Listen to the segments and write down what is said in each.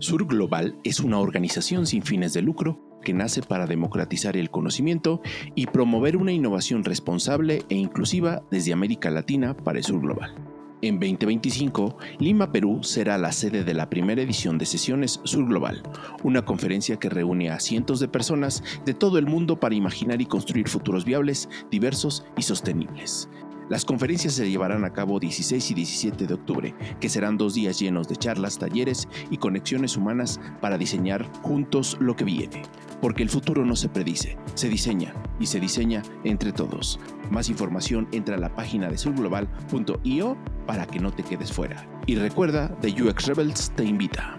Sur Global es una organización sin fines de lucro que nace para democratizar el conocimiento y promover una innovación responsable e inclusiva desde América Latina para el Sur Global. En 2025, Lima, Perú, será la sede de la primera edición de Sesiones Sur Global, una conferencia que reúne a cientos de personas de todo el mundo para imaginar y construir futuros viables, diversos y sostenibles. Las conferencias se llevarán a cabo 16 y 17 de octubre, que serán 2 días llenos de charlas, talleres y conexiones humanas para diseñar juntos lo que viene. Porque el futuro no se predice, se diseña y se diseña entre todos. Más información entra a la página de surglobal.io para que no te quedes fuera. Y recuerda, The UX Rebels te invita.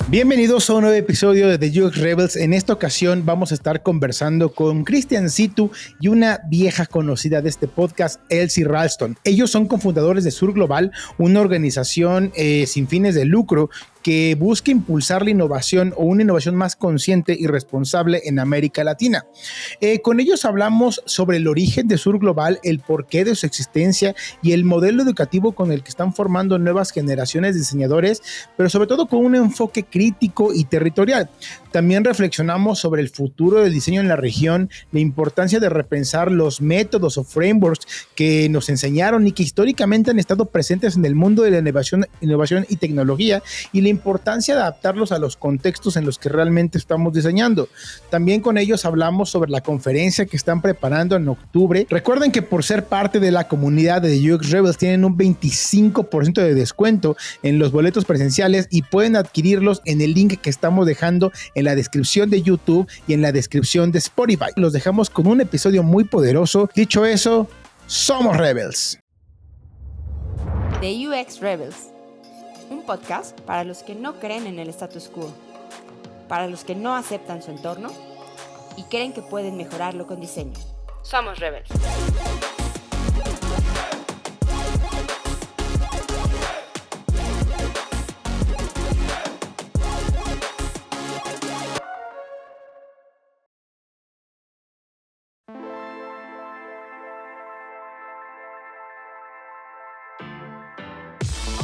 Bienvenidos a un nuevo episodio de The UX Rebels. En esta ocasión vamos a estar conversando con Christian Situ y una vieja conocida de este podcast, Elsie Ralston. Ellos son cofundadores de Sur Global, una organización sin fines de lucro que busca impulsar la innovación o una innovación más consciente y responsable en América Latina. Con ellos hablamos sobre el origen de Sur Global, el porqué de su existencia y el modelo educativo con el que están formando nuevas generaciones de diseñadores, pero sobre todo con un enfoque crítico y territorial. También reflexionamos sobre el futuro del diseño en la región, la importancia de repensar los métodos o frameworks que nos enseñaron y que históricamente han estado presentes en el mundo de la innovación y tecnología, y la importancia de adaptarlos a los contextos en los que realmente estamos diseñando. También con ellos hablamos sobre la conferencia que están preparando en octubre. Recuerden que por ser parte de la comunidad de The UX Rebels tienen un 25% de descuento en los boletos presenciales y pueden adquirirlos en el link que estamos dejando en la descripción de YouTube y en la descripción de Spotify. Los dejamos con un episodio muy poderoso. Dicho eso, somos Rebels. The UX Rebels, un podcast para los que no creen en el status quo, para los que no aceptan su entorno y creen que pueden mejorarlo con diseño. Somos Rebels.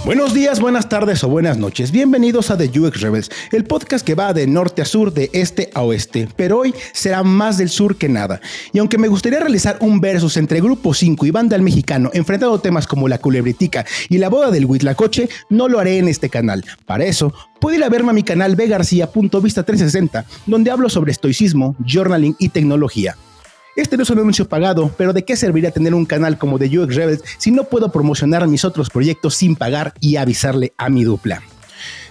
Buenos días, buenas tardes o buenas noches. Bienvenidos a The UX Rebels, el podcast que va de norte a sur, de este a oeste, pero hoy será más del sur que nada. Y aunque me gustaría realizar un versus entre Grupo 5 y Banda El Mexicano, enfrentando temas como la culebretica y la boda del Huitlacoche, no lo haré en este canal. Para eso, puede ir a verme a mi canal bgarcia.vista360, donde hablo sobre estoicismo, journaling y tecnología. Este no es un anuncio pagado, pero ¿de qué serviría tener un canal como The UX Rebels si no puedo promocionar mis otros proyectos sin pagar y avisarle a mi dupla?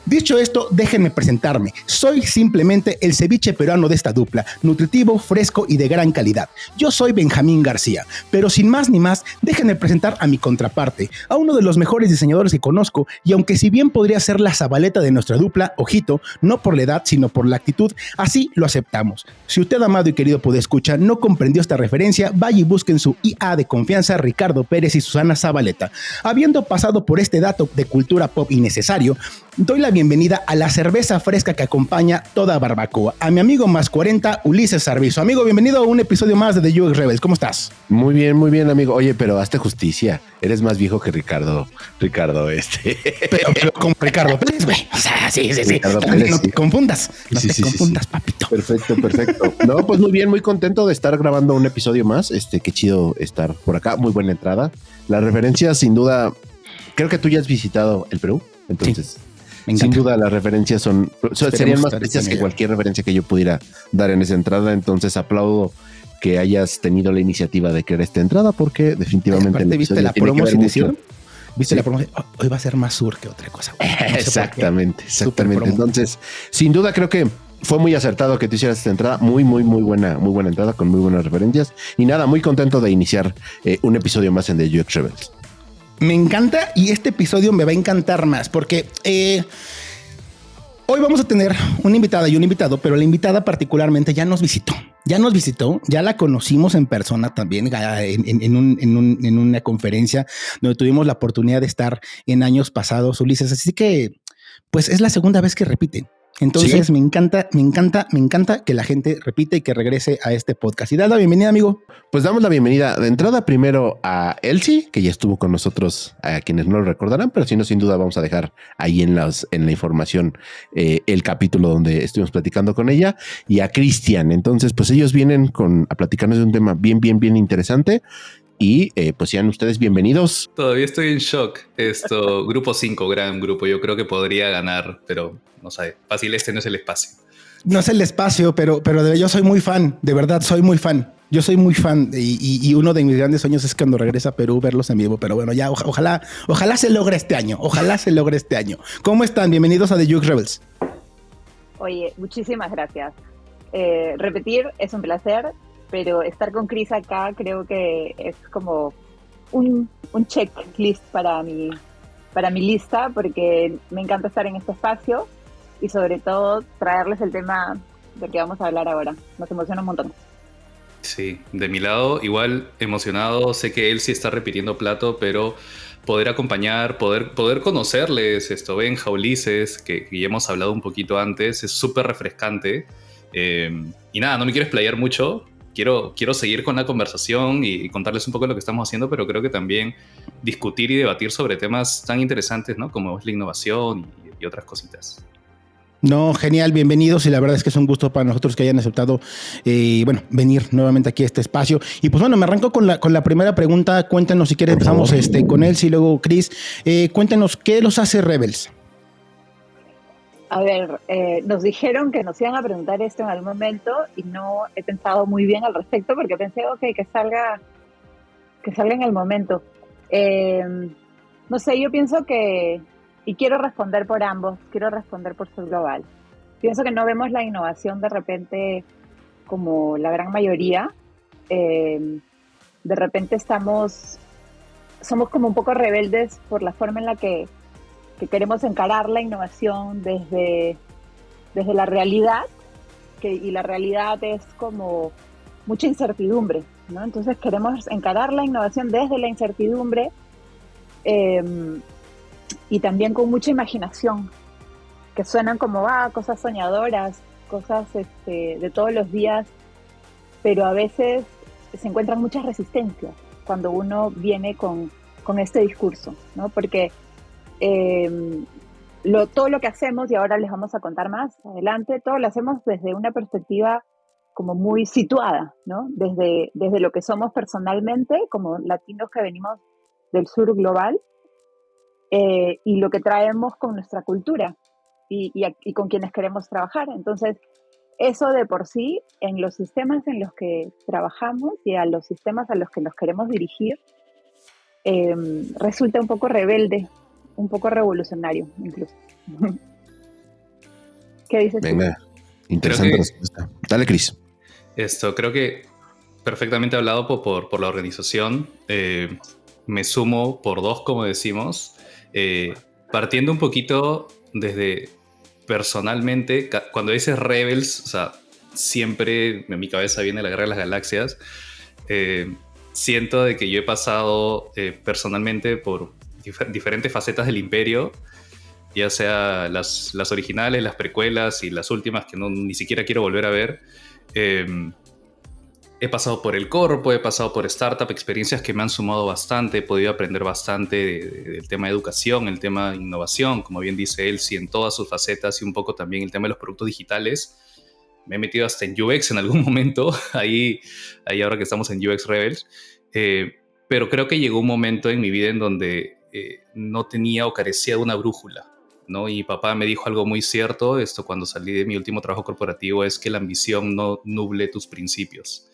Dicho esto, déjenme presentarme. Soy simplemente el ceviche peruano de esta dupla, nutritivo, fresco y de gran calidad. Yo soy Benjamín García, pero sin más ni más, déjenme presentar a mi contraparte, a uno de los mejores diseñadores que conozco, y aunque si bien podría ser la Zabaleta de nuestra dupla, ojito, no por la edad, sino por la actitud, así lo aceptamos. Si usted, amado y querido podescucha, no comprendió esta referencia, vaya y busquen su IA de confianza, Ricardo Pérez y Susana Zabaleta. Habiendo pasado por este dato de cultura pop innecesario, doy la bienvenida a la cerveza fresca que acompaña toda barbacoa, a mi amigo más 40, Ulises Sarvizo. Amigo, bienvenido a un episodio más de The UX Rebels. ¿Cómo estás? Muy bien, amigo. Oye, pero hazte justicia. Eres más viejo que Ricardo. Pero con Ricardo Pérez, güey. O sea, sí. Ricardo Pérez, no te confundas. No te confundas, papito. Perfecto. No, pues muy bien, muy contento de estar grabando un episodio más. Qué chido estar por acá. Muy buena entrada. La referencia, sin duda, creo que tú ya has visitado el Perú. Entonces, sí. Sin duda las referencias serían más precisas que cualquier referencia que yo pudiera dar en esa entrada. Entonces aplaudo que hayas tenido la iniciativa de crear esta entrada, porque definitivamente aparte, ¿viste la promoción? ¿Viste sí. la promoción? Hoy va a ser más sur que otra cosa. No exactamente. Entonces, sin duda creo que fue muy acertado que tú hicieras esta entrada. Muy buena entrada con muy buenas referencias. Y nada, muy contento de iniciar un episodio más en The UX Rebels. Me encanta, y este episodio me va a encantar más porque hoy vamos a tener una invitada y un invitado, pero la invitada particularmente ya nos visitó, ya la conocimos en persona también en una conferencia donde tuvimos la oportunidad de estar en años pasados, Ulises, así que pues es la segunda vez que repite. Entonces ¿Sí? me encanta que la gente repita y que regrese a este podcast. Y da la bienvenida, amigo. Pues damos la bienvenida de entrada primero a Elsie, que ya estuvo con nosotros, a quienes no lo recordarán, pero si no, sin duda vamos a dejar ahí en la información el capítulo donde estuvimos platicando con ella, y a Cristian. Entonces, pues ellos vienen a platicarnos de un tema bien interesante. Y pues sean ustedes bienvenidos. Todavía estoy en shock. Grupo 5, gran grupo. Yo creo que podría ganar, pero no sé. Fácil, este no es el espacio. No es el espacio, pero yo soy muy fan. De verdad, soy muy fan. Yo soy muy fan y uno de mis grandes sueños es cuando regrese a Perú verlos en vivo. Pero bueno, ya ojalá se logre este año. Ojalá se logre este año. ¿Cómo están? Bienvenidos a The UX Rebels. Oye, muchísimas gracias. Repetir es un placer, pero estar con Chris acá creo que es como un checklist para mi lista, porque me encanta estar en este espacio y sobre todo traerles el tema del que vamos a hablar ahora. Nos emociona un montón. Sí, de mi lado, igual emocionado. Sé que él sí está repitiendo plato, pero poder acompañar, poder conocerles, Benja, Ulises, que ya hemos hablado un poquito antes, es súper refrescante. Y nada, no me quiero explayar mucho. Quiero seguir con la conversación y contarles un poco lo que estamos haciendo, pero creo que también discutir y debatir sobre temas tan interesantes, ¿no? Como es la innovación y otras cositas. No, genial, bienvenidos, y la verdad es que es un gusto para nosotros que hayan aceptado venir nuevamente aquí a este espacio. Y pues bueno, me arranco con la primera pregunta. Cuéntenos, si quieren empezamos con Elsie y luego Chris. Cuéntenos, ¿qué los hace Rebels? A ver, nos dijeron que nos iban a preguntar esto en algún momento y no he pensado muy bien al respecto, porque pensé, que salga en el momento. No sé, yo pienso que, y quiero responder por ambos, quiero responder por Sur Global. Pienso que no vemos la innovación de repente como la gran mayoría. De repente somos como un poco rebeldes por la forma en la que queremos encarar la innovación desde la realidad, y la realidad es como mucha incertidumbre, ¿no? Entonces queremos encarar la innovación desde la incertidumbre y también con mucha imaginación, que suenan como cosas soñadoras, cosas de todos los días, pero a veces se encuentran muchas resistencias cuando uno viene con este discurso, ¿no? Porque todo lo que hacemos, y ahora les vamos a contar más adelante, todo lo hacemos desde una perspectiva como muy situada, ¿no? Desde lo que somos personalmente, como latinos que venimos del sur global, y lo que traemos con nuestra cultura y con quienes queremos trabajar. Entonces, eso de por sí, en los sistemas en los que trabajamos y a los sistemas a los que nos queremos dirigir, resulta un poco rebelde, un poco revolucionario incluso. ¿Qué dices? Venga, interesante respuesta. Dale, Chris. Creo que perfectamente hablado por la organización. Me sumo por dos, como decimos. Partiendo un poquito desde personalmente, cuando dices Rebels, o sea, siempre en mi cabeza viene la Guerra de las Galaxias. Siento de que yo he pasado personalmente por diferentes facetas del Imperio, ya sea las originales, las precuelas y las últimas que ni siquiera quiero volver a ver. He pasado por el corpo, he pasado por startup, experiencias que me han sumado bastante, he podido aprender bastante del tema de educación, el tema de innovación, como bien dice Elsie, en todas sus facetas, y un poco también el tema de los productos digitales. Me he metido hasta en UX en algún momento, ahí ahora que estamos en UX Rebels, pero creo que llegó un momento en mi vida en donde no tenía o carecía de una brújula, ¿no? Y papá me dijo algo muy cierto, cuando salí de mi último trabajo corporativo, es que la ambición no nuble tus principios.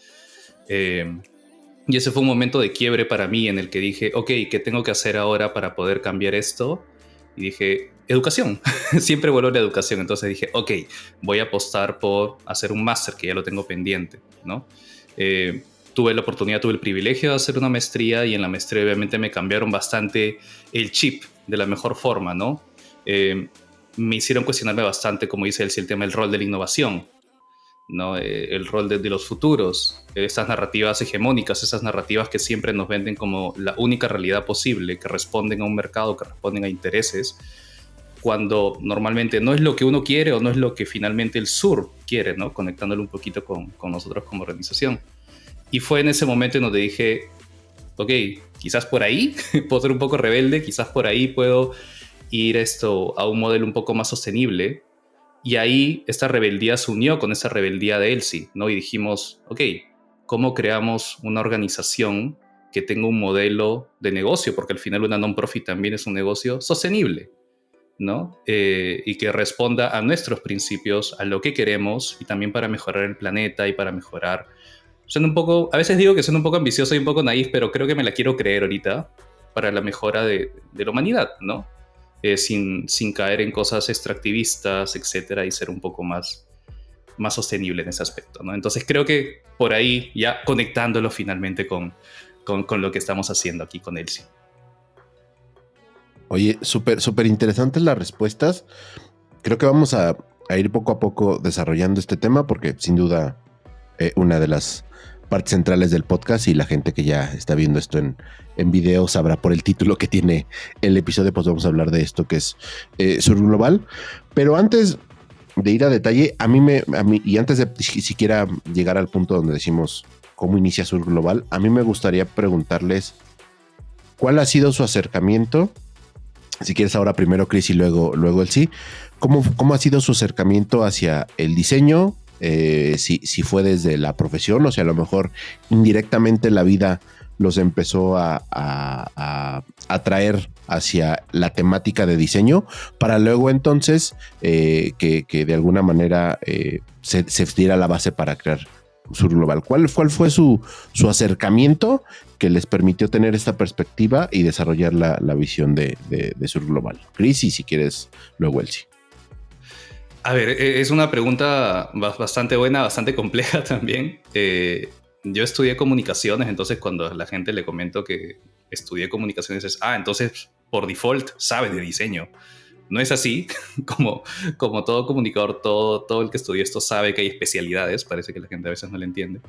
Y ese fue un momento de quiebre para mí en el que dije, ¿qué tengo que hacer ahora para poder cambiar esto? Y dije, educación. Siempre vuelvo a la educación. Entonces dije, voy a apostar por hacer un máster, que ya lo tengo pendiente, ¿no? Tuve el privilegio de hacer una maestría, y en la maestría obviamente me cambiaron bastante el chip de la mejor forma, ¿no? Me hicieron cuestionarme bastante, como dice Elsie, el tema del rol de la innovación, ¿no? El rol de los futuros, estas narrativas hegemónicas, esas narrativas que siempre nos venden como la única realidad posible, que responden a un mercado, que responden a intereses, cuando normalmente no es lo que uno quiere o no es lo que finalmente el sur quiere, ¿no? Conectándolo un poquito con nosotros como organización. Y fue en ese momento en donde dije, ok, quizás por ahí puedo ser un poco rebelde, quizás por ahí puedo ir a un modelo un poco más sostenible. Y ahí esta rebeldía se unió con esa rebeldía de ELSI, ¿no? Y dijimos, ok, ¿cómo creamos una organización que tenga un modelo de negocio? Porque al final una non-profit también es un negocio sostenible, ¿no? Y que responda a nuestros principios, a lo que queremos y también para mejorar el planeta y para mejorar. A veces digo que soy un poco ambicioso y un poco naif, pero creo que me la quiero creer ahorita para la mejora de la humanidad, ¿no? Sin caer en cosas extractivistas, etcétera, y ser un poco más sostenible en ese aspecto, ¿no? Entonces creo que por ahí, ya conectándolo finalmente con lo que estamos haciendo aquí con ELSI. Oye, súper interesantes las respuestas. Creo que vamos a ir poco a poco desarrollando este tema porque sin duda una de las partes centrales del podcast, y la gente que ya está viendo esto en video sabrá por el título que tiene el episodio, pues vamos a hablar de esto que es Sur Global. Pero antes de ir a detalle, a mí y antes de siquiera llegar al punto donde decimos cómo inicia Sur Global, a mí me gustaría preguntarles cuál ha sido su acercamiento. Si quieres ahora primero Chris y luego ELSI, ¿cómo ha sido su acercamiento hacia el diseño? Si fue desde la profesión, o sea, a lo mejor indirectamente la vida los empezó a atraer hacia la temática de diseño, para luego entonces que de alguna manera se diera la base para crear Sur Global. ¿Cuál fue su acercamiento que les permitió tener esta perspectiva y desarrollar la visión de Sur Global? Chris, y si quieres luego ELSI. A ver, es una pregunta bastante buena, bastante compleja también. Yo estudié comunicaciones, entonces cuando a la gente le comento que estudié comunicaciones es, entonces por default sabes de diseño. No es así, como todo comunicador, todo el que estudió esto sabe que hay especialidades, parece que la gente a veces no le entiende.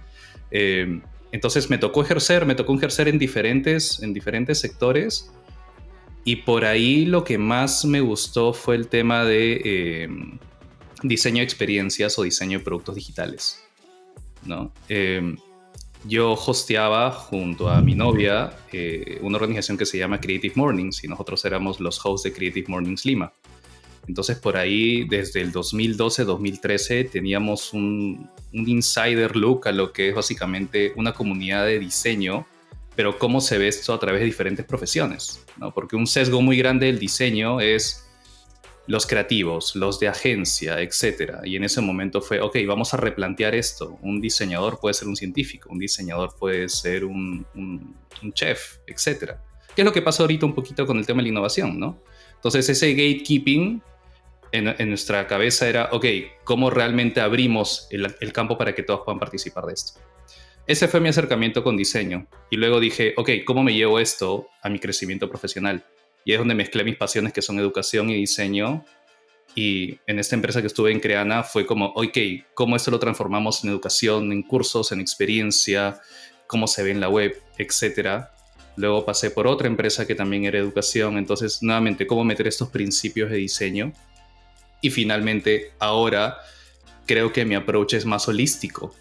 Entonces me tocó ejercer en diferentes sectores, y por ahí lo que más me gustó fue el tema de diseño de experiencias o diseño de productos digitales, ¿no? Yo hosteaba junto a mi novia una organización que se llama Creative Mornings, y nosotros éramos los hosts de Creative Mornings Lima. Entonces por ahí desde el 2012-2013 teníamos un insider look a lo que es básicamente una comunidad de diseño, pero cómo se ve esto a través de diferentes profesiones, ¿no? Porque un sesgo muy grande del diseño es los creativos, los de agencia, etcétera. Y en ese momento fue, ok, vamos a replantear esto. Un diseñador puede ser un científico, un diseñador puede ser un chef, etcétera. ¿Qué es lo que pasa ahorita un poquito con el tema de la innovación, ¿no? Entonces ese gatekeeping en nuestra cabeza era, ok, ¿cómo realmente abrimos el campo para que todos puedan participar de esto? Ese fue mi acercamiento con diseño. Y luego dije, ok, ¿cómo me llevo esto a mi crecimiento profesional? Y es donde mezclé mis pasiones, que son educación y diseño. Y en esta empresa que estuve en Creana fue como, ok, ¿cómo esto lo transformamos en educación, en cursos, en experiencia? ¿Cómo se ve en la web, etcétera? Luego pasé por otra empresa que también era educación. Entonces, nuevamente, ¿cómo meter estos principios de diseño? Y finalmente, ahora creo que mi approach es más holístico.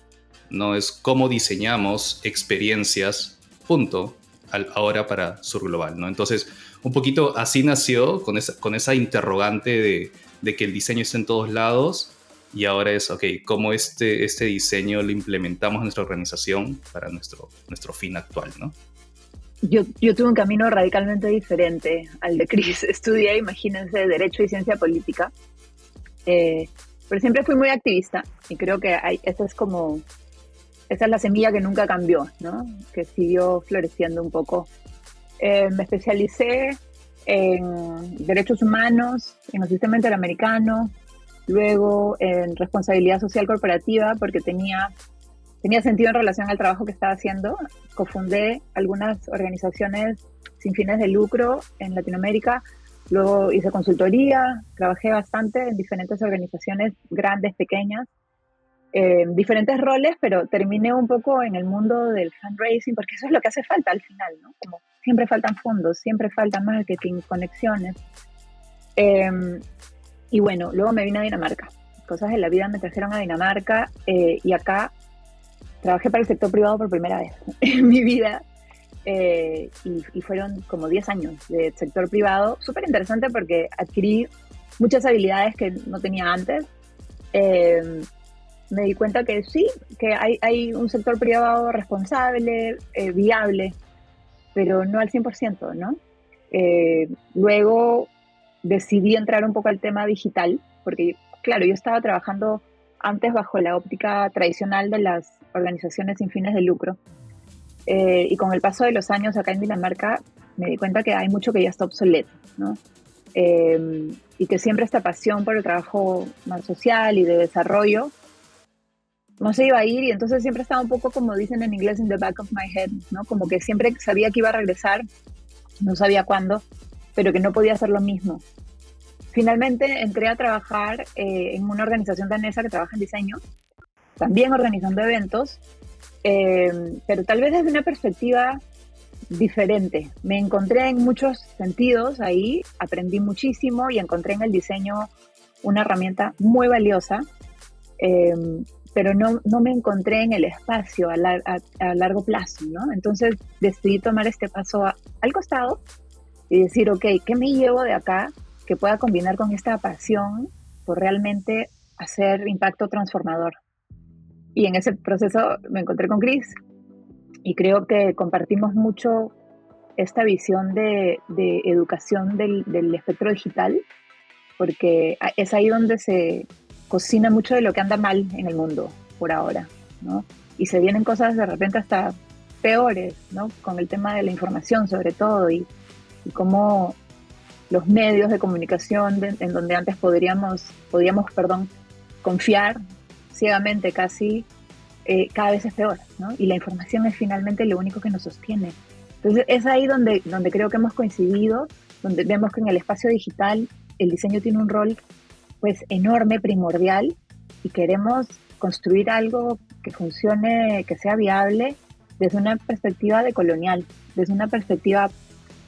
No es cómo diseñamos experiencias, punto, ahora para Sur Global, ¿no? Entonces, un poquito así nació, con esa interrogante de que el diseño está en todos lados, y ahora es, ok, ¿cómo este diseño lo implementamos en nuestra organización para nuestro fin actual, ¿no? Yo tuve un camino radicalmente diferente al de Chris. Estudié, imagínense, Derecho y Ciencia Política, pero siempre fui muy activista, y creo que esa es la semilla que nunca cambió, ¿no? Que siguió floreciendo un poco. Me especialicé en derechos humanos, en el sistema interamericano, luego en responsabilidad social corporativa, porque tenía sentido en relación al trabajo que estaba haciendo. Cofundé algunas organizaciones sin fines de lucro en Latinoamérica, luego hice consultoría, trabajé bastante en diferentes organizaciones grandes, pequeñas, diferentes roles, pero terminé un poco en el mundo del fundraising, porque eso es lo que hace falta al final, ¿no? Como siempre faltan fondos, siempre falta marketing, conexiones. Y bueno, luego me vine a Dinamarca. Cosas de la vida me trajeron a Dinamarca y acá trabajé para el sector privado por primera vez en mi vida. Y fueron como 10 años de sector privado. Súper interesante porque adquirí muchas habilidades que no tenía antes. Me di cuenta que sí, que hay un sector privado responsable, viable, pero no al 100%, ¿no? Luego decidí entrar un poco al tema digital, porque, claro, yo estaba trabajando antes bajo la óptica tradicional de las organizaciones sin fines de lucro. Y con el paso de los años acá en Dinamarca me di cuenta que hay mucho que ya está obsoleto, ¿no? Y que siempre esta pasión por el trabajo más social y de desarrollo no se iba a ir, y entonces siempre estaba un poco, como dicen en inglés, in the back of my head, ¿no? Como que siempre sabía que iba a regresar, no sabía cuándo, pero que no podía hacer lo mismo. Finalmente entré a trabajar en una organización danesa que trabaja en diseño, también organizando eventos, pero tal vez desde una perspectiva diferente. Me encontré en muchos sentidos ahí, aprendí muchísimo y encontré en el diseño una herramienta muy valiosa, pero no me encontré en el espacio a largo plazo, ¿no? Entonces decidí tomar este paso al costado y decir, ok, ¿qué me llevo de acá que pueda combinar con esta pasión por realmente hacer impacto transformador? Y en ese proceso me encontré con Chris y creo que compartimos mucho esta visión de educación del espectro digital, porque es ahí donde se cocina mucho de lo que anda mal en el mundo por ahora, ¿no? Y se vienen cosas de repente hasta peores, ¿no? Con el tema de la información sobre todo y cómo los medios de comunicación en donde antes podíamos confiar ciegamente casi, cada vez es peor, ¿no? Y la información es finalmente lo único que nos sostiene. Entonces es ahí donde creo que hemos coincidido, donde vemos que en el espacio digital el diseño tiene un rol pues enorme, primordial, y queremos construir algo que funcione, que sea viable desde una perspectiva decolonial, desde una perspectiva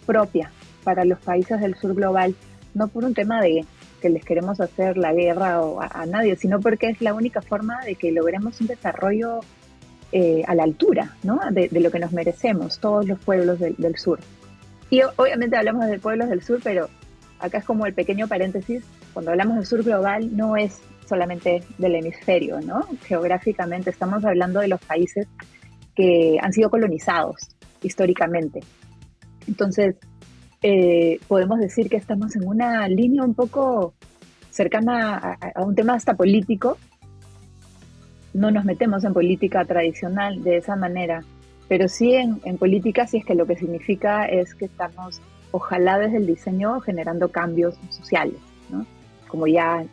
propia para los países del sur global, no por un tema de que les queremos hacer la guerra o a nadie, sino porque es la única forma de que logremos un desarrollo a la altura, ¿no? de lo que nos merecemos, todos los pueblos del sur. Y obviamente hablamos de pueblos del sur, pero acá es como el pequeño paréntesis, cuando hablamos del sur global no es solamente del hemisferio, ¿no? Geográficamente estamos hablando de los países que han sido colonizados históricamente. Entonces, podemos decir que estamos en una línea un poco cercana a un tema hasta político. No nos metemos en política tradicional de esa manera, pero sí en política, sí es que lo que significa es que estamos, ojalá desde el diseño, generando cambios sociales, ¿no? Como ya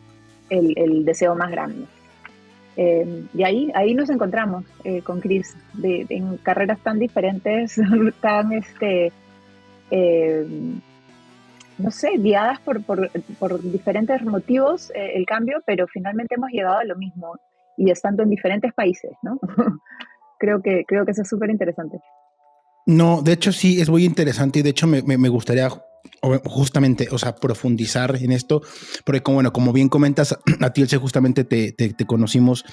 el deseo más grande. Y ahí nos encontramos con Chris, en carreras tan diferentes, tan, no sé, guiadas por diferentes motivos, el cambio, pero finalmente hemos llegado a lo mismo y estando en diferentes países, ¿no? Creo que eso es súper interesante. No, de hecho sí, es muy interesante y de hecho me gustaría justamente, o sea, profundizar en esto, porque como bien comentas, a ti justamente te conocimos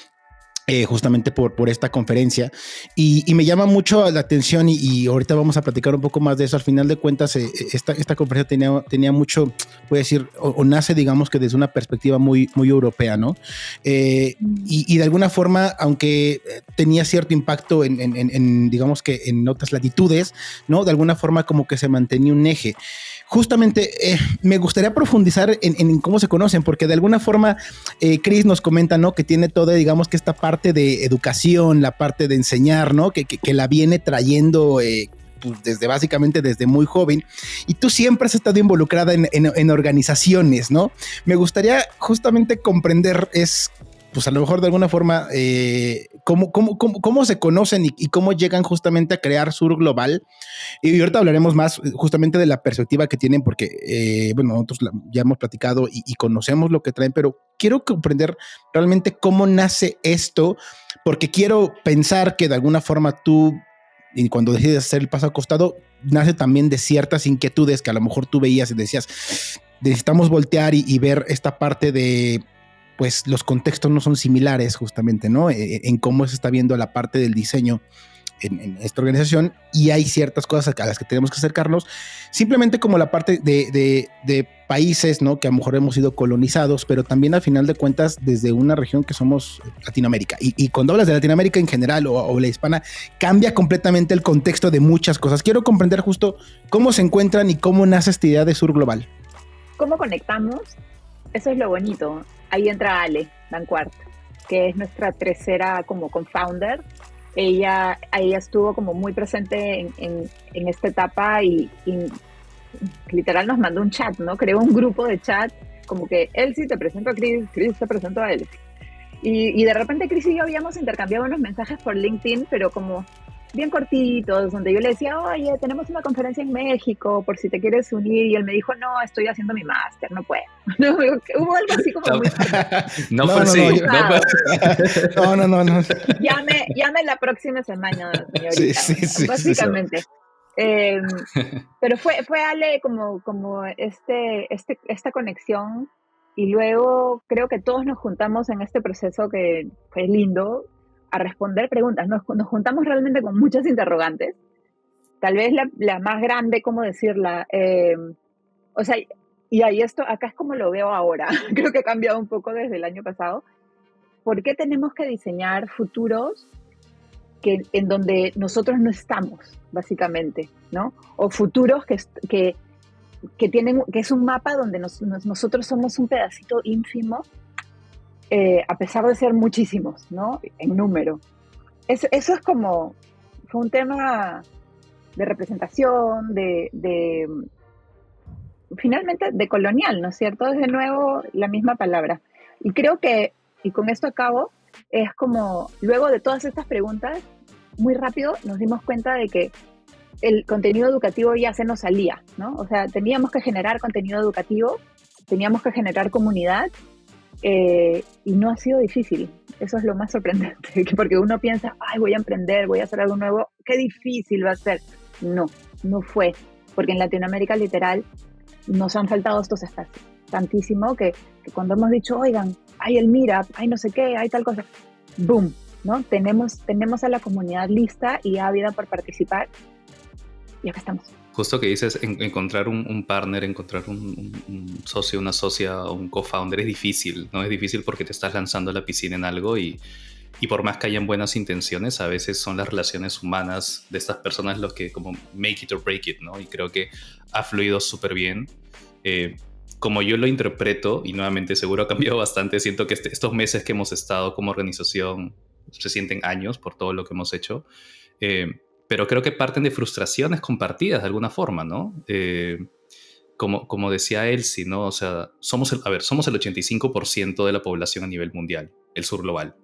justamente por esta conferencia y me llama mucho la atención y ahorita vamos a platicar un poco más de eso. Al final de cuentas, esta conferencia tenía mucho, voy a decir, o nace, digamos, que desde una perspectiva muy, muy europea, ¿no? Y de alguna forma, aunque tenía cierto impacto en digamos que en otras latitudes, ¿no? De alguna forma como que se mantenía un eje. Justamente me gustaría profundizar en cómo se conocen, porque de alguna forma Chris nos comenta, ¿no? Que tiene toda, digamos, que esta parte de educación, la parte de enseñar, ¿no? Que la viene trayendo pues básicamente desde muy joven, y tú siempre has estado involucrada en organizaciones, ¿no? Me gustaría justamente comprender pues a lo mejor de alguna forma, cómo se conocen y cómo llegan justamente a crear Sur Global. Y ahorita hablaremos más justamente de la perspectiva que tienen, porque, bueno, nosotros ya hemos platicado y conocemos lo que traen, pero quiero comprender realmente cómo nace esto, porque quiero pensar que de alguna forma tú, y cuando decides hacer el paso al costado, nace también de ciertas inquietudes que a lo mejor tú veías y decías, necesitamos voltear y ver esta parte de, pues los contextos no son similares justamente, ¿no? En cómo se está viendo la parte del diseño en esta organización, y hay ciertas cosas a las que tenemos que acercarnos, simplemente como la parte de países, ¿no? Que a lo mejor hemos sido colonizados, pero también al final de cuentas desde una región que somos Latinoamérica, y cuando hablas de Latinoamérica en general o la hispana, cambia completamente el contexto de muchas cosas. Quiero comprender justo cómo se encuentran y cómo nace esta idea de Sur Global. ¿Cómo conectamos? Eso es lo bonito. Ahí entra Ale Dancuart, que es nuestra tercera como co-founder. Ella estuvo como muy presente en esta etapa y literal nos mandó un chat, ¿no? Creó un grupo de chat, como que Elsie te presento a Chris, Chris te presento a Elsie. Y de repente Chris y yo habíamos intercambiado unos mensajes por LinkedIn, pero como bien cortitos, donde yo le decía, oye, tenemos una conferencia en México, por si te quieres unir, y él me dijo, no, estoy haciendo mi máster, no puedo. No, hubo algo así como muy... No fue así. No. Llame la próxima semana, señorita. Sí, básicamente. Pero fue Ale como esta conexión, y luego creo que todos nos juntamos en este proceso que fue lindo, a responder preguntas. Nos juntamos realmente con muchas interrogantes. Tal vez la más grande, ¿cómo decirla? O sea, y ahí acá es como lo veo ahora. Creo que ha cambiado un poco desde el año pasado. ¿Por qué tenemos que diseñar futuros en donde nosotros no estamos, básicamente, ¿no? O futuros que es un mapa donde nosotros somos un pedacito ínfimo, a pesar de ser muchísimos, ¿no? En número. Eso es como, fue un tema de representación, finalmente de colonial, ¿no es cierto? Es de nuevo la misma palabra. Y creo que, y con esto acabo, es como, luego de todas estas preguntas, muy rápido nos dimos cuenta de que el contenido educativo ya se nos salía, ¿no? O sea, teníamos que generar contenido educativo, teníamos que generar comunidad, y no ha sido difícil. Eso es lo más sorprendente, porque uno piensa, ay, voy a emprender, voy a hacer algo nuevo, qué difícil va a ser. No fue, porque en Latinoamérica literal nos han faltado estos espacios, tantísimo que cuando hemos dicho, oigan, hay el Meetup, hay no sé qué, hay tal cosa, boom, ¿no? Tenemos a la comunidad lista y ávida por participar, y acá estamos. Justo que dices, encontrar un partner, encontrar un socio, una socia o un co-founder es difícil, ¿no? Es difícil porque te estás lanzando a la piscina en algo y por más que hayan buenas intenciones, a veces son las relaciones humanas de estas personas los que como make it or break it, ¿no? Y creo que ha fluido súper bien. Como yo lo interpreto, y nuevamente seguro ha cambiado bastante, siento que estos meses que hemos estado como organización se sienten años por todo lo que hemos hecho, pero creo que parten de frustraciones compartidas de alguna forma, ¿no? Como decía Elsie, ¿no? O sea, somos el 85% de la población a nivel mundial, el sur global,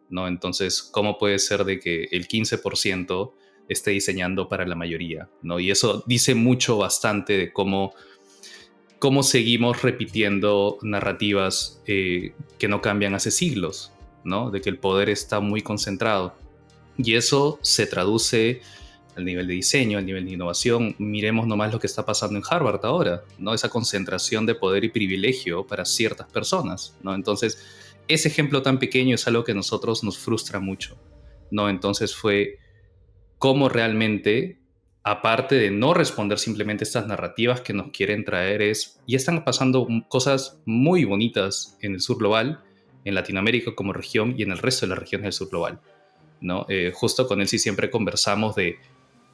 ¿no? Entonces, ¿cómo puede ser de que el 15% esté diseñando para la mayoría, ¿no? Y eso dice bastante de cómo seguimos repitiendo narrativas que no cambian hace siglos, ¿no? De que el poder está muy concentrado. Y eso se traduce al nivel de diseño, al nivel de innovación. Miremos nomás lo que está pasando en Harvard ahora, ¿no? Esa concentración de poder y privilegio para ciertas personas, ¿no? Entonces, ese ejemplo tan pequeño es algo que a nosotros nos frustra mucho, ¿no? Entonces fue cómo realmente, aparte de no responder simplemente estas narrativas que nos quieren traer, ya están pasando cosas muy bonitas en el sur global, en Latinoamérica como región y en el resto de las regiones del sur global, ¿no? Justo con él sí siempre conversamos de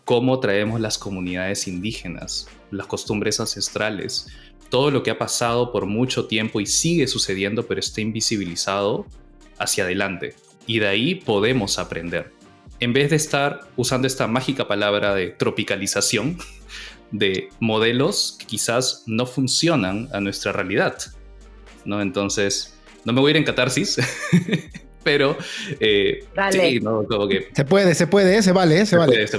cómo traemos las comunidades indígenas, las costumbres ancestrales, todo lo que ha pasado por mucho tiempo y sigue sucediendo, pero está invisibilizado, hacia adelante. Y de ahí podemos aprender. En vez de estar usando esta mágica palabra de tropicalización de modelos que quizás no funcionan a nuestra realidad, ¿no? Entonces, no me voy a ir en catarsis, pero Dale. sí, ¿no? Como que se puede, se vale.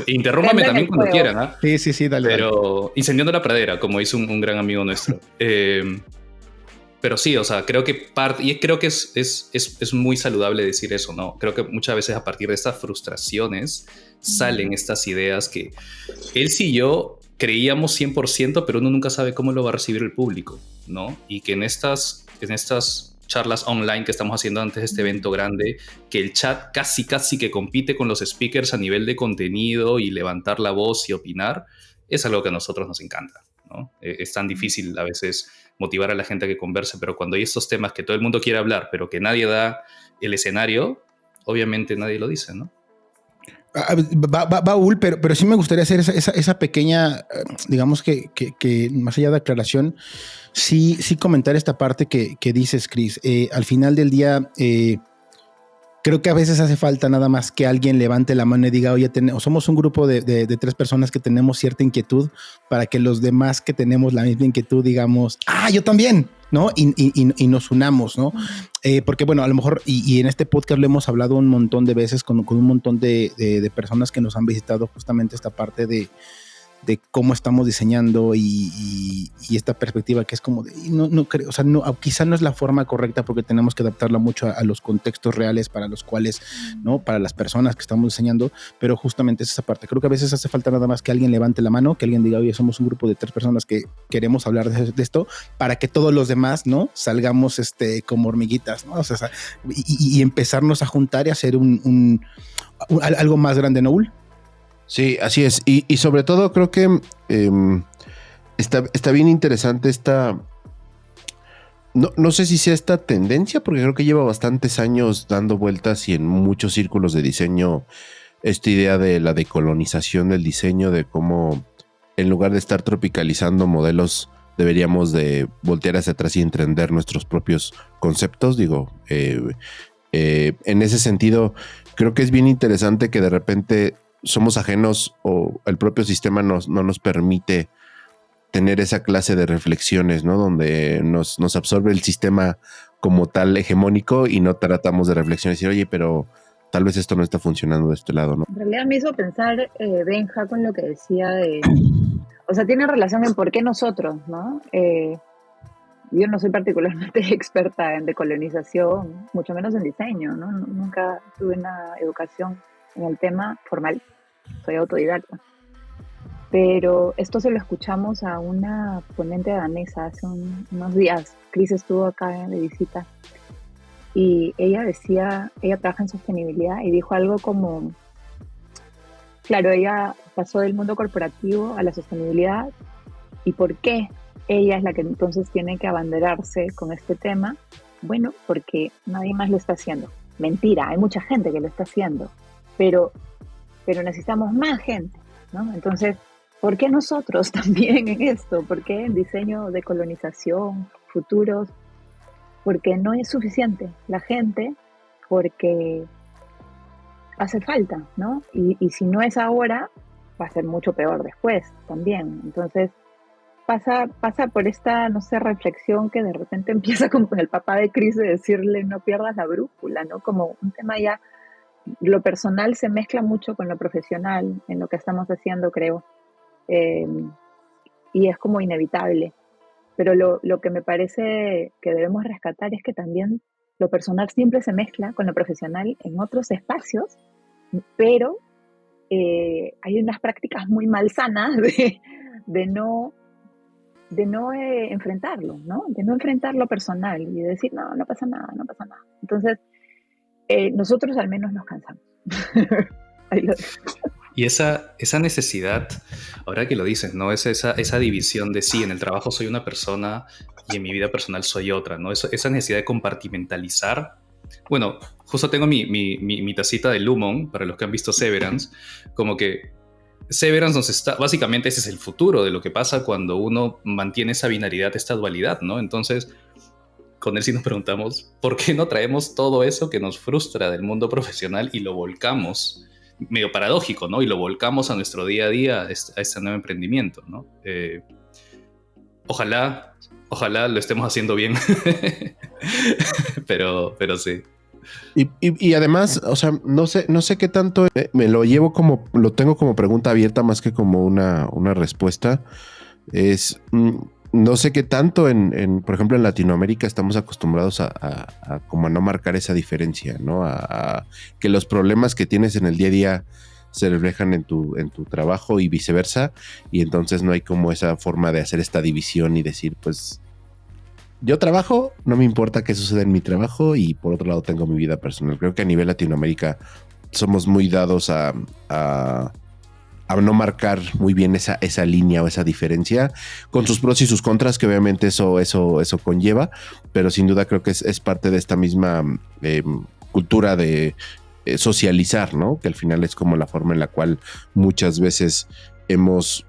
Interrúmpame también cuando quieran, ¿ah? Sí, dale. Pero incendiando la pradera, como hizo un gran amigo nuestro. Pero sí, o sea, creo que es muy saludable decir eso, ¿no? Creo que muchas veces a partir de estas frustraciones salen estas ideas que él y yo creíamos 100%, pero uno nunca sabe cómo lo va a recibir el público, ¿no? Y que en estas charlas online que estamos haciendo antes de este evento grande, que el chat casi que compite con los speakers a nivel de contenido y levantar la voz y opinar, es algo que a nosotros nos encanta, ¿no? Es tan difícil a veces motivar a la gente a que converse, pero cuando hay estos temas que todo el mundo quiere hablar, pero que nadie da el escenario, obviamente nadie lo dice, ¿no? Baúl, pero sí me gustaría hacer esa pequeña, digamos que más allá de aclaración, sí comentar esta parte que dices, Chris. Al final del día, creo que a veces hace falta nada más que alguien levante la mano y diga, oye, somos un grupo de 3 personas que tenemos cierta inquietud, para que los demás que tenemos la misma inquietud digamos, yo también, ¿no? Y nos unamos, ¿no? Porque bueno, a lo mejor, y en este podcast lo hemos hablado un montón de veces con un montón de personas que nos han visitado justamente esta parte de cómo estamos diseñando y esta perspectiva que es como de, no creo, o sea, quizá no es la forma correcta porque tenemos que adaptarla mucho a los contextos reales para los cuales, ¿no? Para las personas que estamos diseñando, pero justamente es esa parte. Creo que a veces hace falta nada más que alguien levante la mano, que alguien diga, oye, somos un grupo de 3 personas que queremos hablar de esto, para que todos los demás, ¿no? Salgamos como hormiguitas, ¿no? O sea, y empezarnos a juntar y hacer algo más grande, ¿no, Ul? Sí, así es. Y sobre todo creo que está bien interesante esta... No sé si sea esta tendencia, porque creo que lleva bastantes años dando vueltas y en muchos círculos de diseño esta idea de la decolonización del diseño, de cómo en lugar de estar tropicalizando modelos, deberíamos de voltear hacia atrás y entender nuestros propios conceptos. Digo, en ese sentido, creo que es bien interesante que de repente somos ajenos o el propio sistema no nos permite tener esa clase de reflexiones, ¿no? Donde nos absorbe el sistema como tal hegemónico y no tratamos de reflexionar y decir, oye, pero tal vez esto no está funcionando de este lado, ¿no? En realidad me hizo pensar, Benja, con lo que decía o sea, tiene relación en por qué nosotros, ¿no? Yo no soy particularmente experta en decolonización, mucho menos en diseño, ¿no? Nunca tuve una educación en el tema formal, soy autodidacta. Pero esto se lo escuchamos a una ponente danesa hace unos días. Chris estuvo acá de visita y ella trabaja en sostenibilidad y dijo algo como, claro, ella pasó del mundo corporativo a la sostenibilidad y ¿por qué ella es la que entonces tiene que abanderarse con este tema? Bueno, porque nadie más lo está haciendo. Mentira, hay mucha gente que lo está haciendo, pero necesitamos más gente, ¿no? Entonces, ¿por qué nosotros también en esto? ¿Por qué en diseño de colonización, futuros? Porque no es suficiente la gente, porque hace falta, ¿no? Y si no es ahora, va a ser mucho peor después también. Entonces, pasa por esta, no sé, reflexión que de repente empieza con el papá de Chris de decirle no pierdas la brújula, ¿no? Como un tema ya, lo personal se mezcla mucho con lo profesional en lo que estamos haciendo, creo. Y es como inevitable. Pero lo que me parece que debemos rescatar es que también lo personal siempre se mezcla con lo profesional en otros espacios, pero hay unas prácticas muy malsanas de no enfrentarlo, ¿no? De no enfrentar lo personal y de decir, no pasa nada. Entonces, nosotros al menos nos cansamos. Ahí lo dejo. Y esa necesidad, ahora que lo dices, ¿no? Es esa división de sí, en el trabajo soy una persona y en mi vida personal soy otra, ¿no? Esa necesidad de compartimentalizar. Bueno, justo tengo mi tacita de Lumon, para los que han visto Severance, como que Severance básicamente ese es el futuro de lo que pasa cuando uno mantiene esa binaridad, esta dualidad, ¿no? Entonces, con él sí nos preguntamos, ¿por qué no traemos todo eso que nos frustra del mundo profesional y lo volcamos? Medio paradójico, ¿no? Y lo volcamos a nuestro día a día, a este nuevo emprendimiento, ¿no? Ojalá lo estemos haciendo bien, pero sí. Y además, o sea, no sé qué tanto me lo llevo lo tengo como pregunta abierta más que como una respuesta. No sé qué tanto por ejemplo, en Latinoamérica estamos acostumbrados a como a no marcar esa diferencia, ¿no? A que los problemas que tienes en el día a día se reflejan en tu trabajo y viceversa, y entonces no hay como esa forma de hacer esta división y decir, pues, yo trabajo, no me importa qué sucede en mi trabajo y por otro lado tengo mi vida personal. Creo que a nivel Latinoamérica somos muy dados a no marcar muy bien esa línea o esa diferencia con sus pros y sus contras, que obviamente eso conlleva, pero sin duda creo que es parte de esta misma cultura de socializar, ¿no? Que al final es como la forma en la cual muchas veces hemos,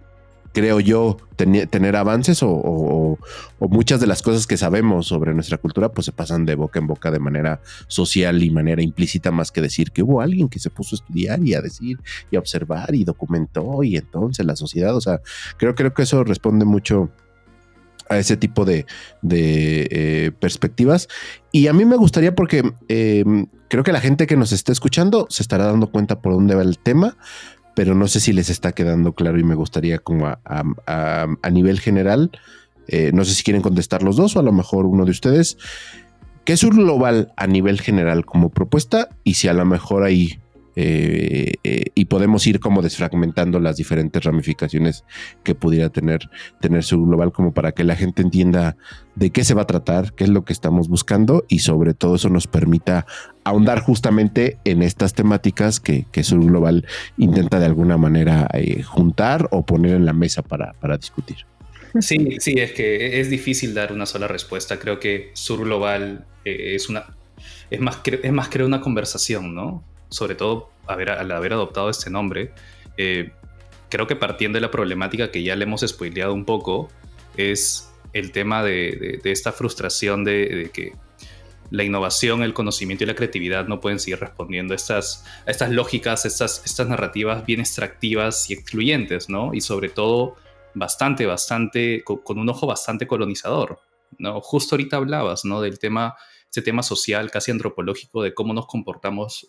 creo yo, tener avances o muchas de las cosas que sabemos sobre nuestra cultura pues se pasan de boca en boca de manera social y manera implícita, más que decir que hubo alguien que se puso a estudiar y a decir y a observar y documentó y entonces la sociedad, o sea, creo que eso responde mucho a ese tipo de perspectivas. Y a mí me gustaría porque creo que la gente que nos está escuchando se estará dando cuenta por dónde va el tema, pero no sé si les está quedando claro y me gustaría como a nivel general, no sé si quieren contestar los dos o a lo mejor uno de ustedes, ¿qué es un global a nivel general como propuesta? Y si a lo mejor ahí y podemos ir como desfragmentando las diferentes ramificaciones que pudiera tener su global, como para que la gente entienda de qué se va a tratar, qué es lo que estamos buscando y sobre todo eso nos permita ahondar justamente en estas temáticas que su global intenta de alguna manera juntar o poner en la mesa para discutir. Sí, es que es difícil dar una sola respuesta. Creo que Sur Global es más creo una conversación, ¿no? Sobre todo al haber adoptado este nombre, creo que partiendo de la problemática que ya le hemos spoileado un poco, es el tema de esta frustración de que la innovación, el conocimiento y la creatividad no pueden seguir respondiendo a estas lógicas, estas narrativas bien extractivas y excluyentes, ¿no? Y sobre todo bastante, con un ojo bastante colonizador, ¿no? Justo ahorita hablabas, ¿no? Del tema, este tema social, casi antropológico, de cómo nos comportamos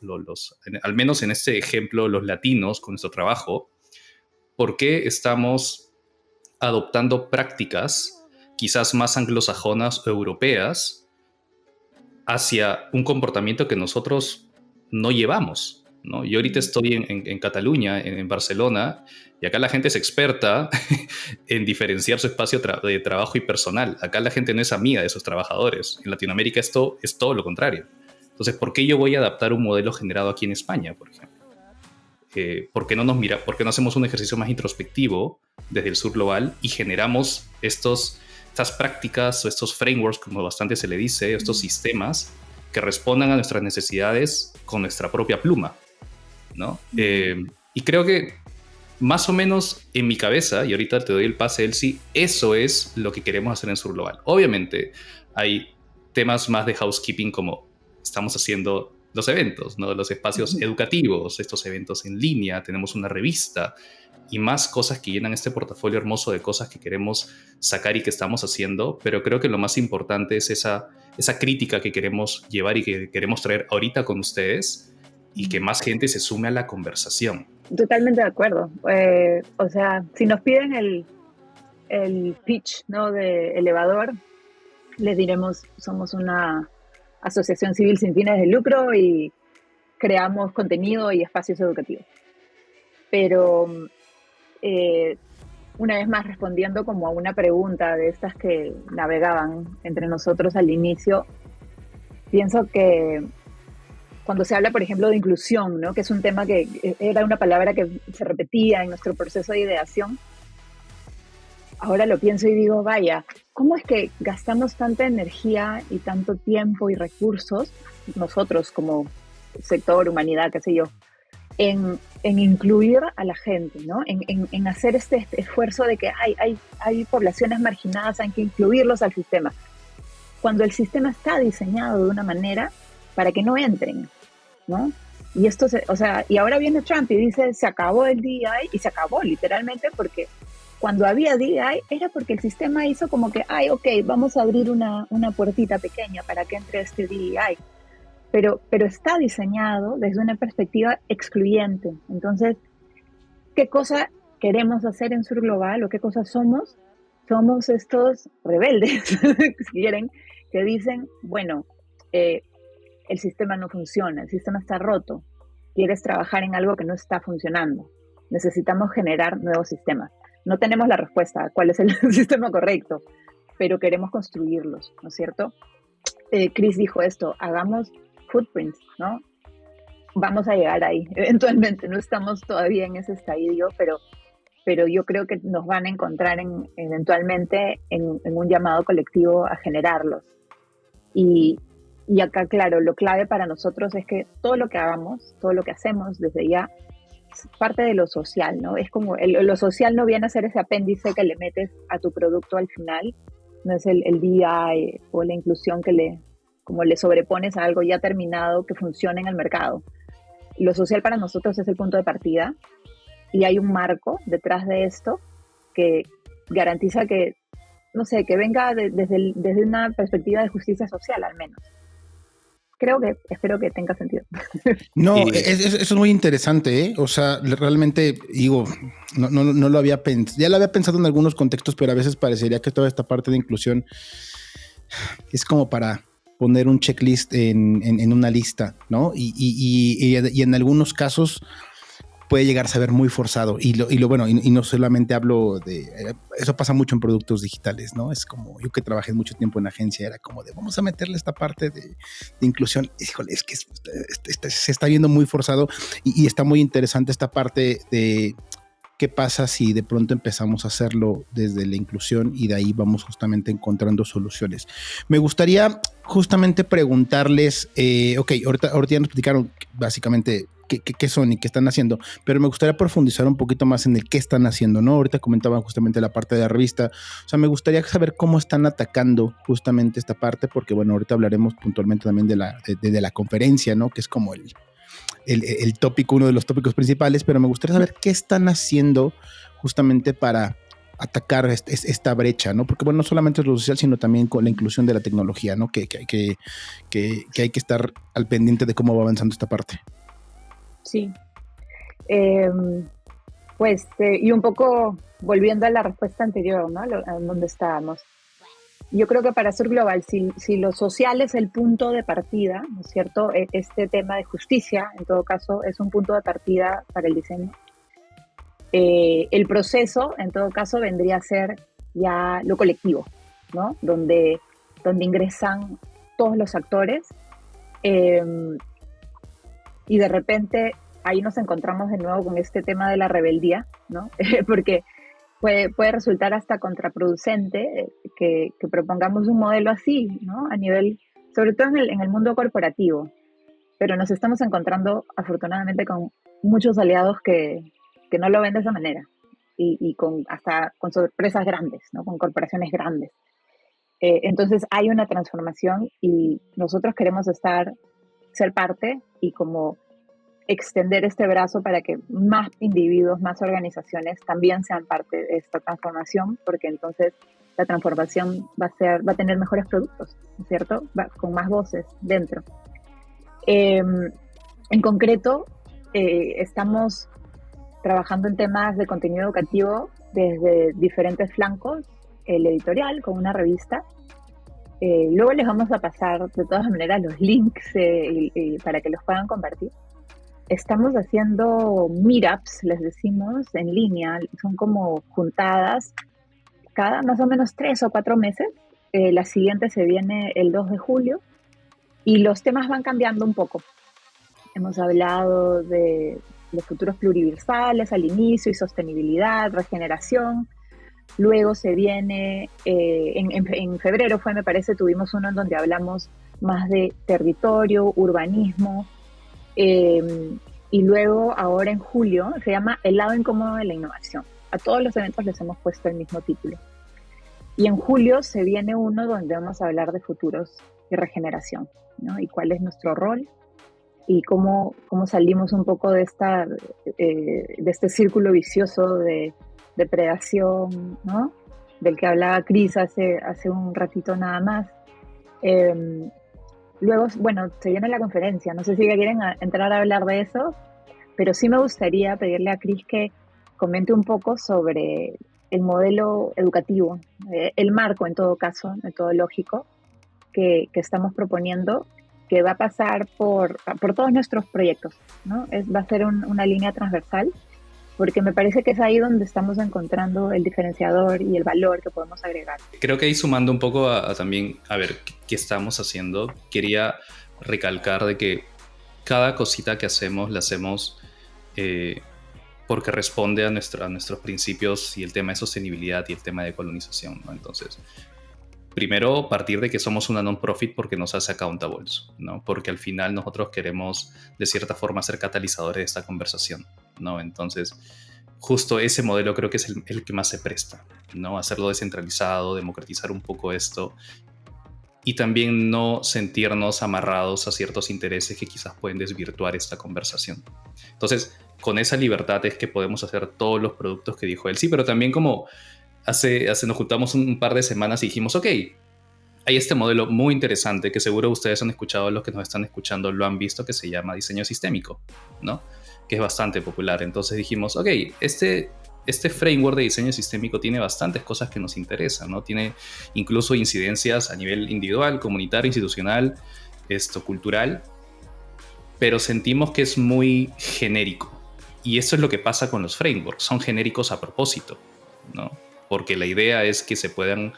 al menos en este ejemplo, los latinos con nuestro trabajo. ¿Por qué estamos adoptando prácticas quizás más anglosajonas o europeas hacia un comportamiento que nosotros no llevamos, ¿no? Yo ahorita estoy en Cataluña, en Barcelona, y acá la gente es experta en diferenciar su espacio de trabajo y personal. Acá la gente no es amiga de sus trabajadores. En Latinoamérica esto es todo lo contrario. Entonces, ¿por qué yo voy a adaptar un modelo generado aquí en España, por ejemplo? ¿Por qué no hacemos un ejercicio más introspectivo desde el sur global y generamos estas prácticas o estos frameworks, como bastante se le dice, estos sistemas que respondan a nuestras necesidades con nuestra propia pluma, ¿no? Y creo que más o menos en mi cabeza, y ahorita te doy el pase, Elsie, eso es lo que queremos hacer en Sur Global. Obviamente hay temas más de housekeeping, como estamos haciendo los eventos, ¿no? Los espacios educativos, estos eventos en línea, tenemos una revista y más cosas que llenan este portafolio hermoso de cosas que queremos sacar y que estamos haciendo, pero creo que lo más importante es esa crítica que queremos llevar y que queremos traer ahorita con ustedes y que más gente se sume a la conversación. Totalmente de acuerdo. O sea, si nos piden el pitch, ¿no?, de elevador, les diremos, somos una asociación civil sin fines de lucro y creamos contenido y espacios educativos. Pero una vez más, respondiendo como a una pregunta de estas que navegaban entre nosotros al inicio, pienso que cuando se habla, por ejemplo, de inclusión, ¿no?, que es un tema que era una palabra que se repetía en nuestro proceso de ideación, ahora lo pienso y digo, vaya, ¿cómo es que gastamos tanta energía y tanto tiempo y recursos, nosotros como sector, humanidad, qué sé yo, en incluir a la gente, ¿no? En hacer este esfuerzo de que hay poblaciones marginadas, hay que incluirlos al sistema, cuando el sistema está diseñado de una manera para que no entren, ¿no? Y esto, y ahora viene Trump y dice, se acabó el DEI, y se acabó literalmente, porque cuando había DEI era porque el sistema hizo como que, ok, vamos a abrir una puertita pequeña para que entre este DEI. Pero está diseñado desde una perspectiva excluyente. Entonces, ¿qué cosa queremos hacer en Sur Global o qué cosa somos? Somos estos rebeldes, si quieren, que dicen, bueno, el sistema no funciona, el sistema está roto, quieres trabajar en algo que no está funcionando, necesitamos generar nuevos sistemas. No tenemos la respuesta a cuál es el sistema correcto, pero queremos construirlos, ¿no es cierto? Chris dijo esto, hagamos footprints, ¿no? Vamos a llegar ahí, eventualmente, no estamos todavía en ese estadio, pero yo creo que nos van a encontrar eventualmente en un llamado colectivo a generarlos. Y acá, claro, lo clave para nosotros es que todo lo que hagamos, todo lo que hacemos desde ya, es parte de lo social, ¿no? Es como, lo social no viene a ser ese apéndice que le metes a tu producto al final, no es el DI o la inclusión que como le sobrepones a algo ya terminado que funcione en el mercado. Lo social para nosotros es el punto de partida y hay un marco detrás de esto que garantiza que, no sé, que venga desde una perspectiva de justicia social al menos. Espero que tenga sentido. No, eso es muy interesante, ¿eh? O sea, realmente, digo, no lo había pensado. Ya lo había pensado en algunos contextos, pero a veces parecería que toda esta parte de inclusión es como para poner un checklist en una lista, ¿no? Y en algunos casos puede llegar a ser muy forzado. Y no solamente hablo de... Eso pasa mucho en productos digitales, ¿no? Es como yo que trabajé mucho tiempo en agencia, era como de vamos a meterle esta parte de inclusión. Híjole, es que se está viendo muy forzado y está muy interesante esta parte de qué pasa si de pronto empezamos a hacerlo desde la inclusión y de ahí vamos justamente encontrando soluciones. Me gustaría justamente preguntarles, ahorita ya nos explicaron básicamente qué son y qué están haciendo, pero me gustaría profundizar un poquito más en el qué están haciendo, ¿no? Ahorita comentaban justamente la parte de la revista, o sea, me gustaría saber cómo están atacando justamente esta parte, porque bueno, ahorita hablaremos puntualmente también de la conferencia, ¿no? Que es como el tópico, uno de los tópicos principales, pero me gustaría saber qué están haciendo justamente para atacar esta brecha, ¿no? Porque bueno, no solamente es lo social, sino también con la inclusión de la tecnología, ¿no? Que hay que estar al pendiente de cómo va avanzando esta parte. Sí. Y un poco volviendo a la respuesta anterior, ¿no? A donde estábamos. Yo creo que para Sur Global, si lo social es el punto de partida, ¿no es cierto? Este tema de justicia, en todo caso, es un punto de partida para el diseño. El proceso, en todo caso, vendría a ser ya lo colectivo, ¿no? Donde ingresan todos los actores y de repente ahí nos encontramos de nuevo con este tema de la rebeldía, ¿no? Porque puede resultar hasta contraproducente que propongamos un modelo así, ¿no? A nivel, sobre todo en el mundo corporativo, pero nos estamos encontrando afortunadamente con muchos aliados que no lo ven de esa manera y hasta con sorpresas grandes, ¿no? Con corporaciones grandes. Entonces hay una transformación y nosotros queremos ser parte y como extender este brazo para que más individuos, más organizaciones también sean parte de esta transformación, porque entonces la transformación va a tener mejores productos, ¿no es cierto? Con más voces dentro. En concreto, estamos trabajando en temas de contenido educativo desde diferentes flancos, el editorial con una revista. Luego les vamos a pasar de todas maneras los links para que los puedan compartir. Estamos haciendo meetups, les decimos, en línea, son como juntadas cada más o menos 3 o 4 meses. La siguiente se viene el 2 de julio y los temas van cambiando un poco. Hemos hablado de los futuros pluriversales al inicio y sostenibilidad, regeneración. Luego se viene, en febrero me parece, tuvimos uno en donde hablamos más de territorio, urbanismo. Y luego ahora en julio se llama El lado incómodo de la innovación. A todos los eventos les hemos puesto el mismo título. Y en julio se viene uno donde vamos a hablar de futuros y regeneración, ¿no? Y cuál es nuestro rol y cómo salimos un poco de este círculo vicioso de depredación, ¿no? Del que hablaba Chris hace un ratito nada más. Luego, bueno, se viene la conferencia. No sé si quieren entrar a hablar de eso, pero sí me gustaría pedirle a Chris que comente un poco sobre el modelo educativo, el marco en todo caso, metodológico, que estamos proponiendo, que va a pasar por todos nuestros proyectos, ¿no? Va a ser una línea transversal porque me parece que es ahí donde estamos encontrando el diferenciador y el valor que podemos agregar. Creo que ahí sumando un poco a también, a ver, ¿qué estamos haciendo? Quería recalcar de que cada cosita que hacemos, la hacemos porque responde a nuestros principios y el tema de sostenibilidad y el tema de colonización, ¿no? Entonces, primero, partir de que somos una non-profit porque nos hace accountables, ¿no? Porque al final nosotros queremos, de cierta forma, ser catalizadores de esta conversación, ¿no? Entonces, justo ese modelo creo que es el que más se presta, ¿no? Hacerlo descentralizado, democratizar un poco esto y también no sentirnos amarrados a ciertos intereses que quizás pueden desvirtuar esta conversación. Entonces, con esa libertad es que podemos hacer todos los productos que dijo él. Sí, pero también como nos juntamos un par de semanas y dijimos, ok, hay este modelo muy interesante que seguro ustedes han escuchado, los que nos están escuchando lo han visto, que se llama diseño sistémico, ¿no? Que es bastante popular. Entonces dijimos, ok, este framework de diseño sistémico tiene bastantes cosas que nos interesan, ¿no? Tiene incluso incidencias a nivel individual, comunitario, institucional, cultural, pero sentimos que es muy genérico. Y eso es lo que pasa con los frameworks, son genéricos a propósito, ¿no? Porque la idea es que se puedan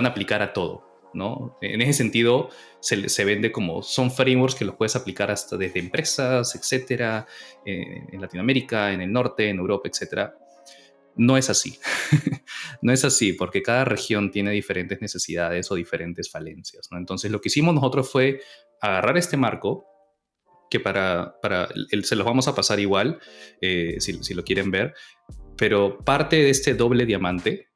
aplicar a todo, ¿no? En ese sentido, se vende como son frameworks que los puedes aplicar hasta desde empresas, etcétera, en Latinoamérica, en el norte, en Europa, etcétera. No es así. No es así, porque cada región tiene diferentes necesidades o diferentes falencias, ¿no? Entonces, lo que hicimos nosotros fue agarrar este marco, que se los vamos a pasar igual, si lo quieren ver, pero parte de este doble diamante,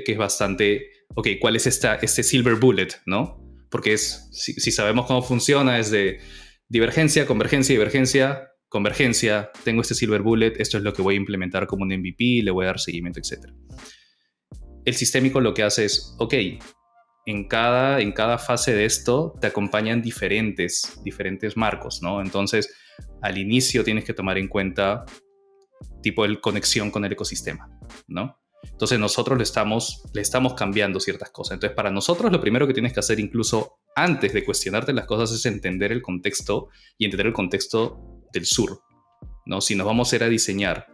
que es bastante, ok, ¿cuál es este silver bullet, no? Porque si sabemos cómo funciona, es de divergencia, convergencia, divergencia, convergencia, tengo este silver bullet, esto es lo que voy a implementar como un MVP, le voy a dar seguimiento, etc. El sistémico lo que hace es, ok, en cada fase de esto te acompañan diferentes marcos, ¿no? Entonces, al inicio tienes que tomar en cuenta tipo de conexión con el ecosistema, ¿no? Entonces nosotros le estamos cambiando ciertas cosas. Entonces, para nosotros lo primero que tienes que hacer incluso antes de cuestionarte las cosas es entender el contexto y entender el contexto del sur, ¿no? Si nos vamos a ir a diseñar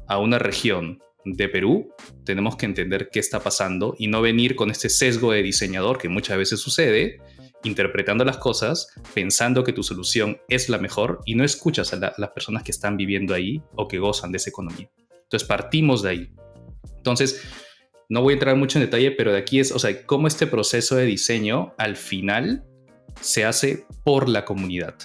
a una región de Perú, tenemos que entender qué está pasando y no venir con este sesgo de diseñador que muchas veces sucede, interpretando las cosas, pensando que tu solución es la mejor y no escuchas a las personas que están viviendo ahí o que gozan de esa economía. Entonces partimos de ahí. Entonces, no voy a entrar mucho en detalle, pero de aquí es, o sea, cómo este proceso de diseño al final se hace por la comunidad,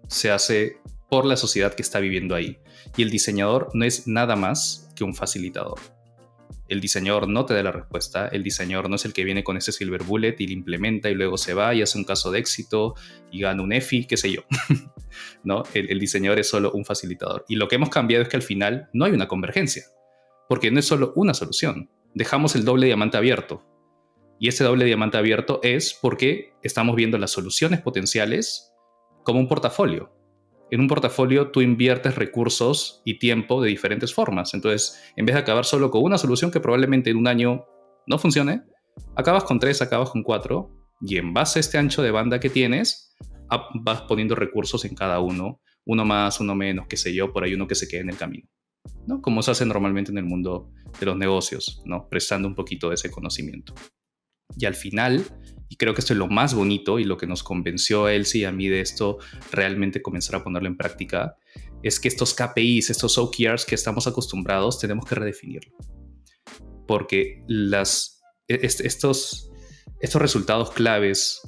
se hace por la sociedad que está viviendo ahí. Y el diseñador no es nada más que un facilitador. El diseñador no te da la respuesta, el diseñador no es el que viene con ese silver bullet y lo implementa y luego se va y hace un caso de éxito y gana un EFI, qué sé yo. ¿No? El diseñador es solo un facilitador. Y lo que hemos cambiado es que al final no hay una convergencia, porque no es solo una solución. Dejamos el doble diamante abierto. Y ese doble diamante abierto es porque estamos viendo las soluciones potenciales como un portafolio. En un portafolio tú inviertes recursos y tiempo de diferentes formas. Entonces, en vez de acabar solo con una solución que probablemente en un año no funcione, acabas con 3, acabas con 4, y en base a este ancho de banda que tienes, vas poniendo recursos en cada uno más, uno menos, qué sé yo, por ahí uno que se quede en el camino, ¿no? Como se hace normalmente en el mundo de los negocios, ¿no? Prestando un poquito de ese conocimiento. Y al final, y creo que esto es lo más bonito y lo que nos convenció a Elsie y a mí de esto realmente comenzar a ponerlo en práctica, es que estos KPIs, estos OKRs que estamos acostumbrados, tenemos que redefinirlo. Porque estos resultados claves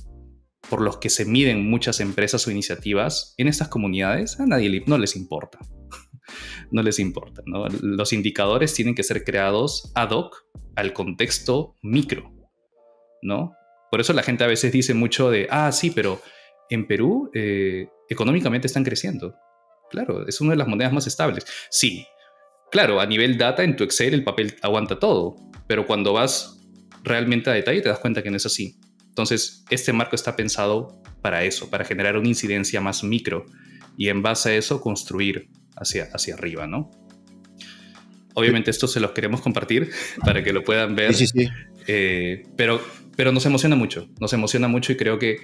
por los que se miden muchas empresas o iniciativas en estas comunidades, a nadie no les importa. No les importa, ¿no? Los indicadores tienen que ser creados ad hoc al contexto micro, ¿no? Por eso la gente a veces dice mucho de, sí, pero en Perú económicamente están creciendo. Claro, es una de las monedas más estables. Sí, claro, a nivel data en tu Excel el papel aguanta todo, pero cuando vas realmente a detalle te das cuenta que no es así. Entonces, este marco está pensado para eso, para generar una incidencia más micro y en base a eso construir hacia arriba, ¿no? Obviamente esto se los queremos compartir para que lo puedan ver. Sí. Pero nos emociona mucho y creo que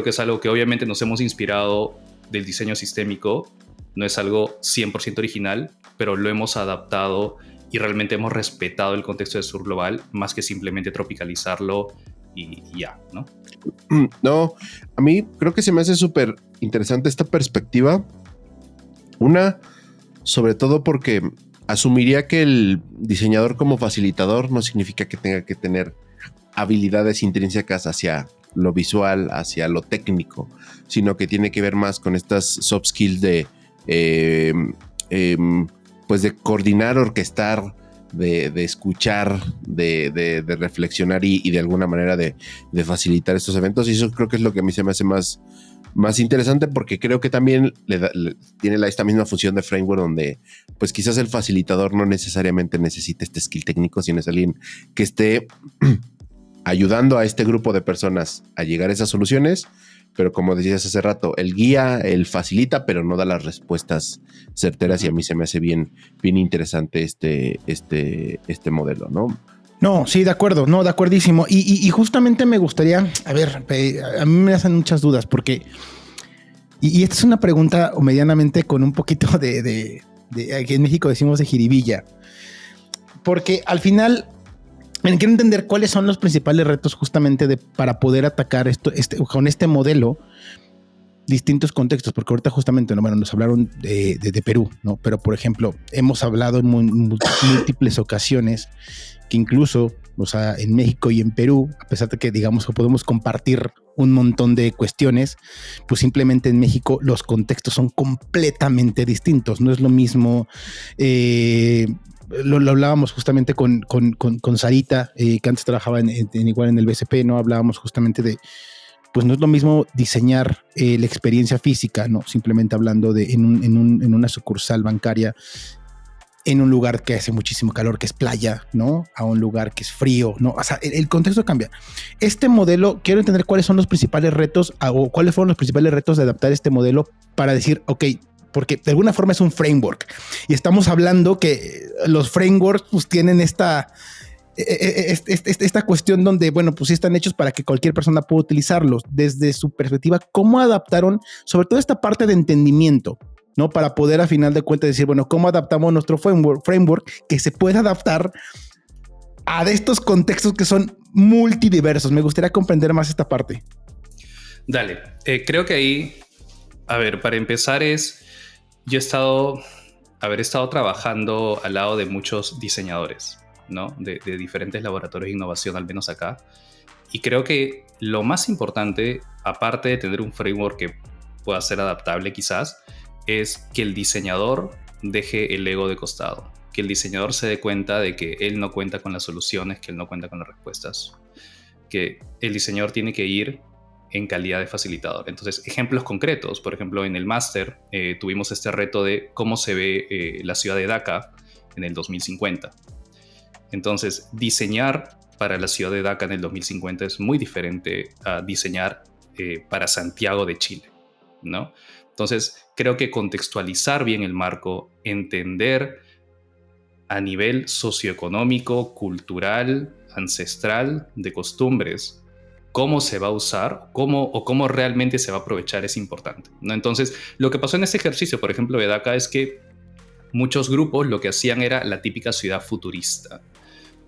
es algo que obviamente nos hemos inspirado del diseño sistémico No es algo 100% original, pero lo hemos adaptado y realmente hemos respetado el contexto del sur global más que simplemente tropicalizarlo y ya, ¿no? No, a mí creo que se me hace súper interesante esta perspectiva. Una, sobre todo porque asumiría que el diseñador como facilitador no significa que tenga que tener habilidades intrínsecas hacia lo visual, hacia lo técnico, sino que tiene que ver más con estas soft skills de pues de coordinar, orquestar, de escuchar, de reflexionar y de alguna manera de facilitar estos eventos. Y eso creo que es lo que a mí se me hace más interesante, porque creo que también tiene esta misma función de framework donde pues quizás el facilitador no necesariamente necesita este skill técnico, sino es alguien que esté ayudando a este grupo de personas a llegar a esas soluciones. Pero como decías hace rato, el guía, el facilita, pero no da las respuestas certeras. Y a mí se me hace bien interesante este modelo, ¿no? No, sí, de acuerdo, no, de acuerdísimo. Y justamente me gustaría, a ver, a mí me hacen muchas dudas porque, y esta es una pregunta medianamente con un poquito de aquí en México decimos de jiribilla, porque al final quiero entender cuáles son los principales retos justamente para poder atacar con este modelo distintos contextos, porque ahorita justamente nos hablaron de Perú, ¿no? Pero por ejemplo, hemos hablado en múltiples ocasiones que incluso, o sea, en México y en Perú, a pesar de que digamos que podemos compartir un montón de cuestiones, pues simplemente en México los contextos son completamente distintos. No es lo mismo. Lo hablábamos justamente con Sarita, que antes trabajaba igual en el BCP, ¿no? Hablábamos justamente de, pues no es lo mismo diseñar la experiencia física, ¿no? Simplemente hablando de en una sucursal bancaria, en un lugar que hace muchísimo calor, que es playa, ¿no? A un lugar que es frío, ¿no? O sea, el contexto cambia. Este modelo, quiero entender cuáles son los principales retos o cuáles fueron los principales retos de adaptar este modelo para decir, ok, porque de alguna forma es un framework y estamos hablando que los frameworks pues tienen esta cuestión donde, bueno, pues sí están hechos para que cualquier persona pueda utilizarlos. Desde su perspectiva, ¿cómo adaptaron sobre todo esta parte de entendimiento, ¿no? Para poder a final de cuentas decir, bueno, ¿cómo adaptamos nuestro framework que se pueda adaptar a estos contextos que son multidiversos? Me gustaría comprender más esta parte. Dale, creo que ahí, a ver, para empezar yo he estado trabajando al lado de muchos diseñadores, ¿no? De diferentes laboratorios de innovación, al menos acá. Y creo que lo más importante, aparte de tener un framework que pueda ser adaptable quizás, es que el diseñador deje el ego de costado. Que el diseñador se dé cuenta de que él no cuenta con las soluciones, que él no cuenta con las respuestas. Que el diseñador tiene que ir en calidad de facilitador. Entonces, ejemplos concretos. Por ejemplo, en el máster tuvimos este reto de cómo se ve la ciudad de Daca en el 2050. Entonces, diseñar para la ciudad de Daca en el 2050 es muy diferente a diseñar para Santiago de Chile, ¿no? Entonces, creo que contextualizar bien el marco, entender a nivel socioeconómico, cultural, ancestral, de costumbres, cómo se va a usar, cómo realmente se va a aprovechar es importante, ¿no? Entonces, lo que pasó en este ejercicio, por ejemplo, de Daca, es que muchos grupos lo que hacían era la típica ciudad futurista,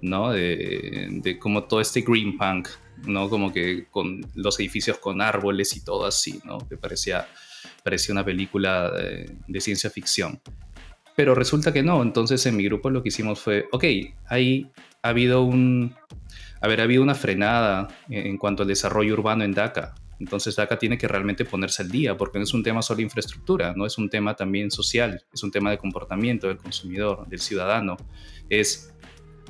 ¿no? De como todo este green punk, ¿no? Como que con los edificios con árboles y todo así, ¿no? Que parecía una película de ciencia ficción. Pero resulta que no. Entonces en mi grupo lo que hicimos fue, ok, ahí ha habido una frenada en cuanto al desarrollo urbano en Daca. Entonces Daca tiene que realmente ponerse al día, porque no es un tema solo de infraestructura, no es un tema también social, es un tema de comportamiento del consumidor, del ciudadano. Es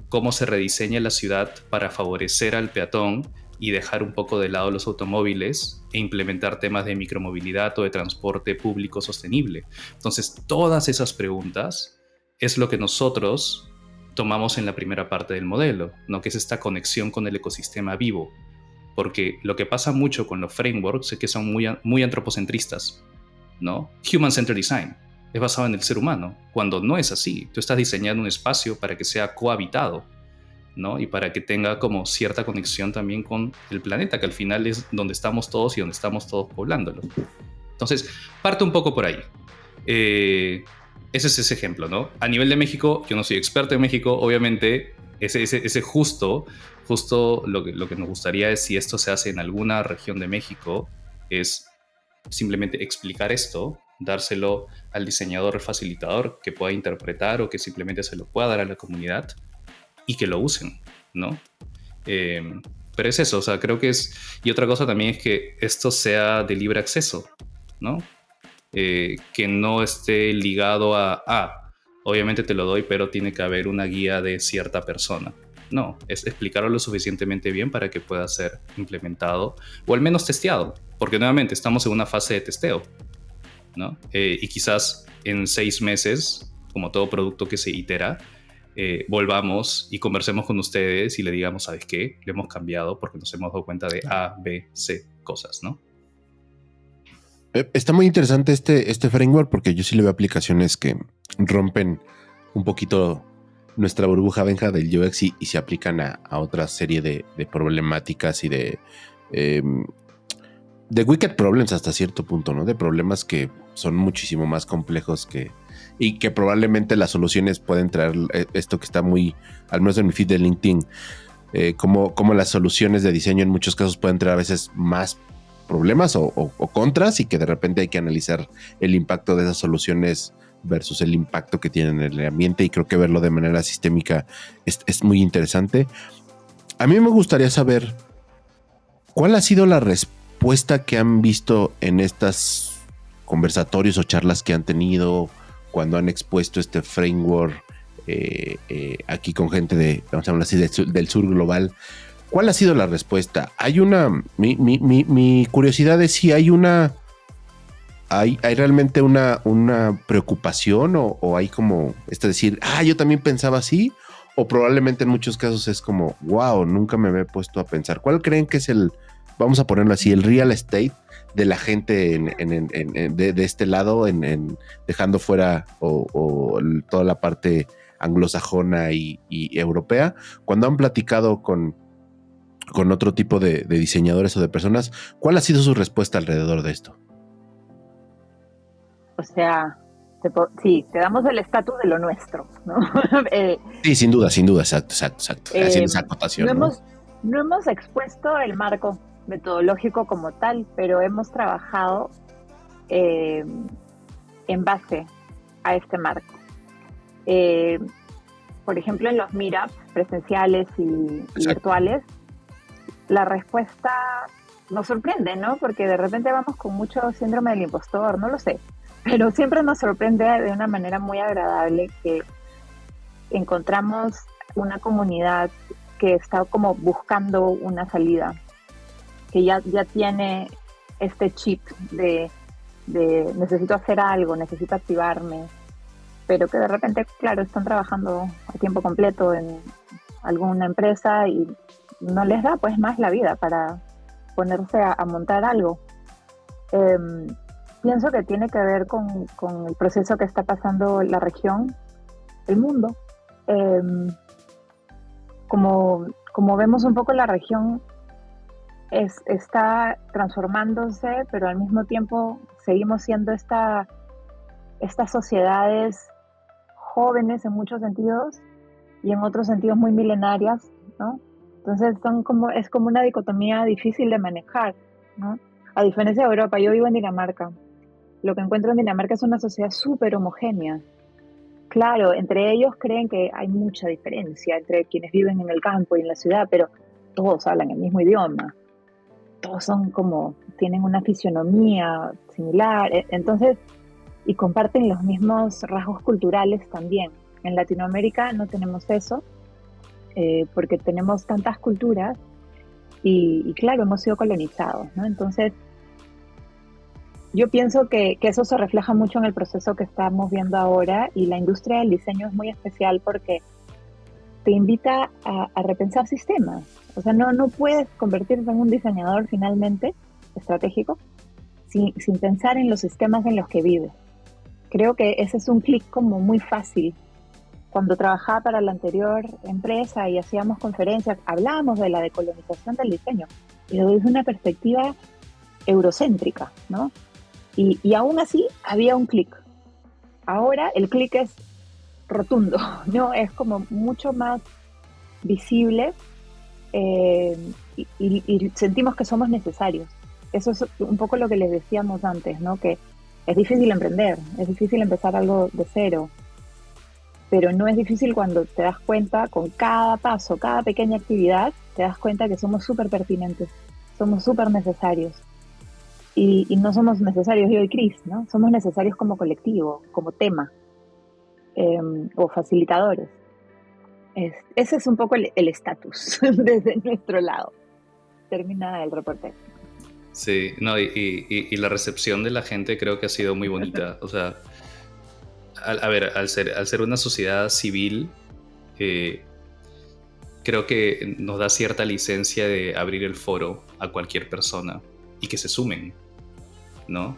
cómo se rediseña la ciudad para favorecer al peatón y dejar un poco de lado los automóviles e implementar temas de micromovilidad o de transporte público sostenible. Entonces, todas esas preguntas es lo que nosotros tomamos en la primera parte del modelo, ¿no? Que es esta conexión con el ecosistema vivo. Porque lo que pasa mucho con los frameworks es que son muy antropocentristas, ¿no? Human-centered design es basado en el ser humano, cuando no es así. Tú estás diseñando un espacio para que sea cohabitado, ¿no? Y para que tenga como cierta conexión también con el planeta, que al final es donde estamos todos y donde estamos todos poblándolo. Entonces, parte un poco por ahí. Ese es ese ejemplo, ¿no? A nivel de México, yo no soy experto en México, obviamente, ese justo lo que nos gustaría es, si esto se hace en alguna región de México, es simplemente explicar esto, dárselo al diseñador facilitador que pueda interpretar o que simplemente se lo pueda dar a la comunidad y que lo usen, ¿no? Pero es eso, o sea, creo que es... Y otra cosa también es que esto sea de libre acceso, ¿no? Que no esté ligado obviamente te lo doy, pero tiene que haber una guía de cierta persona. No, es explicarlo lo suficientemente bien para que pueda ser implementado o al menos testeado, porque nuevamente estamos en una fase de testeo, ¿no? Y quizás en 6 meses, como todo producto que se itera, volvamos y conversemos con ustedes y le digamos, ¿sabes qué? Le hemos cambiado porque nos hemos dado cuenta de A, B, C cosas, ¿no? Está muy interesante este framework, porque yo sí le veo aplicaciones que rompen un poquito nuestra burbuja Benja del UX y se aplican a otra serie de problemáticas y de wicked problems hasta cierto punto, ¿no? De problemas que son muchísimo más complejos y que probablemente las soluciones pueden traer esto que está muy, al menos en mi feed de LinkedIn, como las soluciones de diseño en muchos casos pueden traer a veces más problemas o contras, y que de repente hay que analizar el impacto de esas soluciones versus el impacto que tienen en el ambiente, y creo que verlo de manera sistémica es muy interesante. A mí me gustaría saber cuál ha sido la respuesta que han visto en estos conversatorios o charlas que han tenido cuando han expuesto este framework aquí con gente vamos a hablar así, del sur global. ¿Cuál ha sido la respuesta? Hay mi curiosidad es si hay ¿hay realmente una preocupación o hay como, decir, yo también pensaba así? O probablemente en muchos casos es como, wow, nunca me había puesto a pensar. ¿Cuál creen que es vamos a ponerlo así, el real estate de la gente de este lado, dejando fuera toda la parte anglosajona y europea? Cuando han platicado con otro tipo de diseñadores o de personas, ¿cuál ha sido su respuesta alrededor de esto? O sea, te damos el estatus de lo nuestro, ¿no? Sí, sin duda, exacto. Haciendo esa acotación. No hemos expuesto el marco metodológico como tal, pero hemos trabajado en base a este marco. Por ejemplo, en los meetups presenciales y virtuales, la respuesta nos sorprende, ¿no? Porque de repente vamos con mucho síndrome del impostor, no lo sé, pero siempre nos sorprende de una manera muy agradable que encontramos una comunidad que está como buscando una salida, que ya tiene este chip de necesito hacer algo, necesito activarme, pero que de repente, claro, están trabajando a tiempo completo en alguna empresa y no les da pues más la vida para ponerse a montar algo. Pienso que tiene que ver con el proceso que está pasando la región, el mundo. Como vemos un poco, la región está transformándose, pero al mismo tiempo seguimos siendo estas sociedades jóvenes en muchos sentidos y en otros sentidos muy milenarias, ¿no? Entonces es como una dicotomía difícil de manejar, ¿no? A diferencia de Europa, yo vivo en Dinamarca. Lo que encuentro en Dinamarca es una sociedad súper homogénea. Claro, entre ellos creen que hay mucha diferencia entre quienes viven en el campo y en la ciudad, pero todos hablan el mismo idioma. Todos tienen una fisionomía similar, entonces, y comparten los mismos rasgos culturales también. En Latinoamérica no tenemos eso, porque tenemos tantas culturas y claro, hemos sido colonizados, ¿no? Entonces, yo pienso que eso se refleja mucho en el proceso que estamos viendo ahora, y la industria del diseño es muy especial porque te invita a repensar sistemas. O sea, no puedes convertirte en un diseñador finalmente estratégico sin pensar en los sistemas en los que vives. Creo que ese es un clic como muy fácil. Cuando trabajaba para la anterior empresa y hacíamos conferencias, hablábamos de la decolonización del diseño, pero desde una perspectiva eurocéntrica, ¿no? Y aún así había un clic. ahora el clic es rotundo, ¿no? Es como mucho más visible y sentimos que somos necesarios. Eso es un poco lo que les decíamos antes, ¿no? Que es difícil emprender, es difícil empezar algo de cero, pero no es difícil cuando te das cuenta con cada paso, cada pequeña actividad, te das cuenta que somos súper pertinentes, somos súper necesarios. Y no somos necesarios yo y Chris, ¿no? Somos necesarios como colectivo, como tema, o facilitadores. Ese es un poco el estatus desde nuestro lado. Termina el reporte. Sí, no, y la recepción de la gente creo que ha sido muy bonita. O sea, al ser una sociedad civil, creo que nos da cierta licencia de abrir el foro a cualquier persona y que se sumen, ¿no?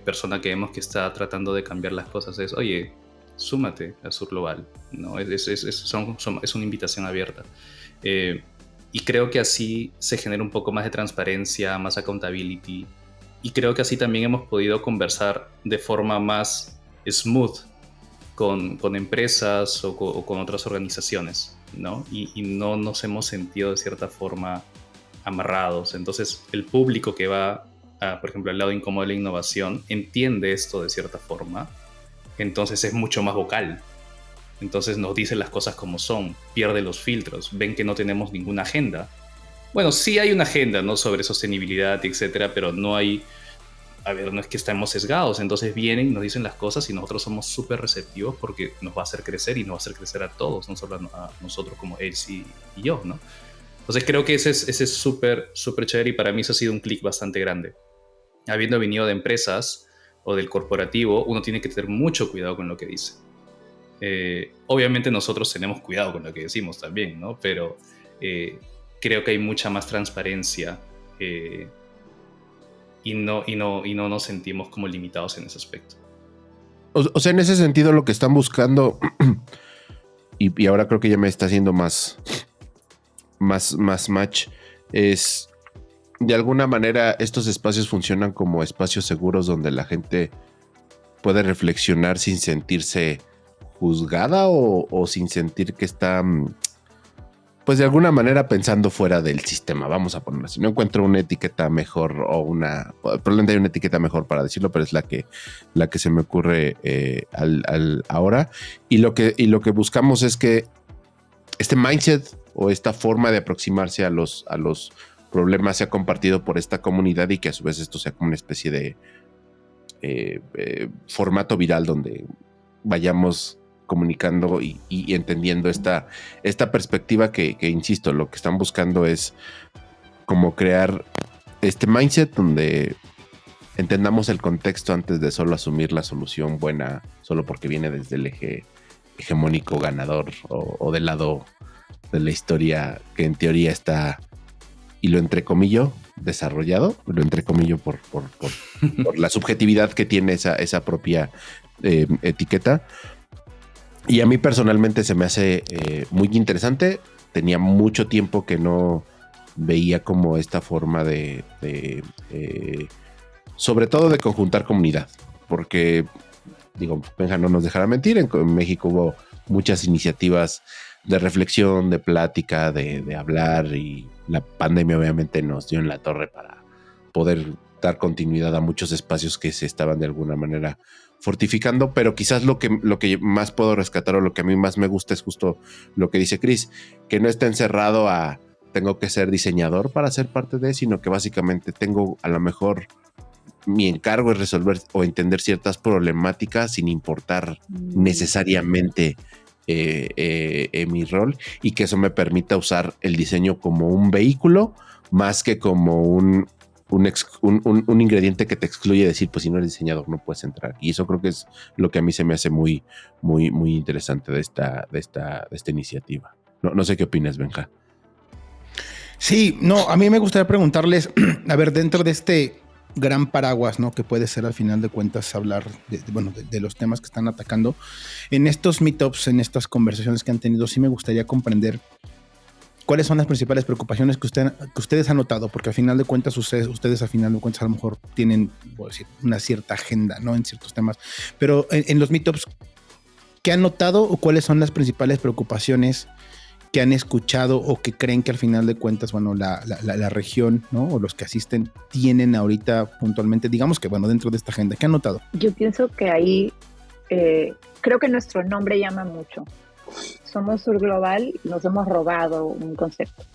Persona que vemos que está tratando de cambiar las cosas es, oye, súmate a Sur Global, ¿no? Es una invitación abierta. Y creo que así se genera un poco más de transparencia, más accountability, y creo que así también hemos podido conversar de forma más smooth con empresas o con otras organizaciones, ¿no? Y no nos hemos sentido de cierta forma amarrados. Entonces el público que va, por ejemplo, al lado incómodo de la innovación, entiende esto de cierta forma, entonces es mucho más vocal. Entonces nos dicen las cosas como son, pierde los filtros, ven que no tenemos ninguna agenda. Bueno, sí hay una agenda, ¿no? Sobre sostenibilidad, etcétera, pero no hay, no es que estemos sesgados. Entonces vienen y nos dicen las cosas y nosotros somos súper receptivos porque nos va a hacer crecer y nos va a hacer crecer a todos, no solo a nosotros como Elsie y yo, ¿no? Entonces creo que ese es súper, súper chévere y para mí eso ha sido un clic bastante grande. Habiendo venido de empresas o del corporativo, uno tiene que tener mucho cuidado con lo que dice. Obviamente nosotros tenemos cuidado con lo que decimos también, ¿no? Pero creo que hay mucha más transparencia y no nos sentimos como limitados en ese aspecto. O sea, en ese sentido lo que están buscando y ahora creo que ya me está haciendo más match es, de alguna manera estos espacios funcionan como espacios seguros donde la gente puede reflexionar sin sentirse juzgada o sin sentir que está, pues de alguna manera pensando fuera del sistema, vamos a ponerlo así. No encuentro una etiqueta mejor probablemente hay una etiqueta mejor para decirlo, pero es la que se me ocurre ahora. Y lo que buscamos es que este mindset o esta forma de aproximarse a los problemas sea compartido por esta comunidad y que a su vez esto sea como una especie de formato viral donde vayamos comunicando y entendiendo esta perspectiva que, insisto, lo que están buscando es como crear este mindset donde entendamos el contexto antes de solo asumir la solución buena solo porque viene desde el eje hegemónico ganador o del lado de la historia que en teoría está, y lo entrecomillo, desarrollado, lo entrecomillo por la subjetividad que tiene esa propia etiqueta. Y a mí personalmente se me hace muy interesante. Tenía mucho tiempo que no veía como esta forma de sobre todo de conjuntar comunidad, porque digo, Benja no nos dejará mentir, en México hubo muchas iniciativas de reflexión, de plática, de hablar, y la pandemia obviamente nos dio en la torre para poder dar continuidad a muchos espacios que se estaban de alguna manera fortificando, pero quizás lo que más puedo rescatar o lo que a mí más me gusta es justo lo que dice Chris, que no está encerrado a tengo que ser diseñador para ser parte de, sino que básicamente tengo a lo mejor mi encargo es resolver o entender ciertas problemáticas sin importar necesariamente mi rol, y que eso me permita usar el diseño como un vehículo más que como un ingrediente que te excluye, decir, pues si no eres diseñador no puedes entrar. Y eso creo que es lo que a mí se me hace muy, muy, muy interesante de esta iniciativa. No sé qué opinas, Benja. Sí, no, a mí me gustaría preguntarles, a ver, dentro de este gran paraguas, ¿no? Que puede ser al final de cuentas hablar de los temas que están atacando. En estos meetups, en estas conversaciones que han tenido, sí me gustaría comprender ¿cuáles son las principales preocupaciones que ustedes han notado? Porque al final de cuentas, ustedes al final de cuentas a lo mejor tienen, voy a decir, una cierta agenda, ¿no? En ciertos temas. Pero en los meetups, ¿qué han notado o cuáles son las principales preocupaciones que han escuchado o que creen que al final de cuentas, bueno, la región, ¿no? O los que asisten tienen ahorita puntualmente, digamos que, bueno, dentro de esta agenda? ¿Qué han notado? Yo pienso que ahí creo que nuestro nombre llama mucho. Somos Sur Global, nos hemos robado un concepto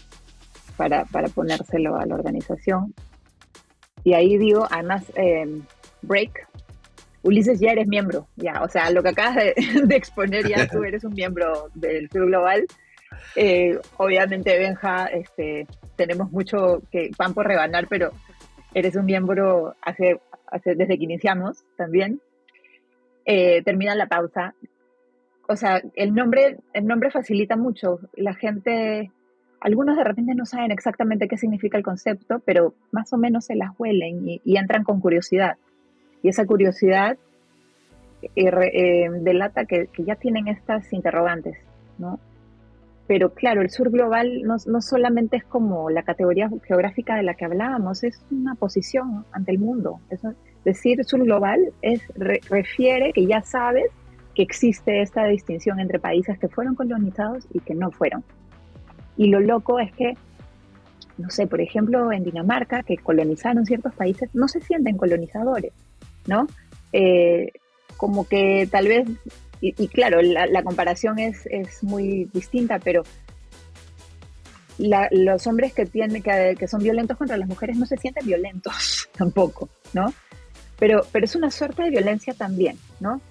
para ponérselo a la organización. Y ahí digo, además, break, Ulises, ya eres miembro, ya, o sea, lo que acabas de exponer, ya tú eres un miembro del Sur Global. Obviamente, Benja, tenemos mucho pan por rebanar, pero eres un miembro desde que iniciamos también. Termina la pausa. O sea, el nombre facilita mucho. La gente, algunos de repente no saben exactamente qué significa el concepto, pero más o menos se las huelen y entran con curiosidad. Y esa curiosidad delata que ya tienen estas interrogantes, ¿no? Pero claro, el Sur Global no solamente es como la categoría geográfica de la que hablábamos, es una posición ante el mundo. Decir Sur Global refiere que ya sabes que existe esta distinción entre países que fueron colonizados y que no fueron. Y lo loco es que, no sé, por ejemplo, en Dinamarca, que colonizaron ciertos países, no se sienten colonizadores, ¿no? Como que tal vez, y claro, la comparación es muy distinta, pero los hombres que son violentos contra las mujeres no se sienten violentos tampoco, ¿no? Pero es una suerte de violencia también, ¿no?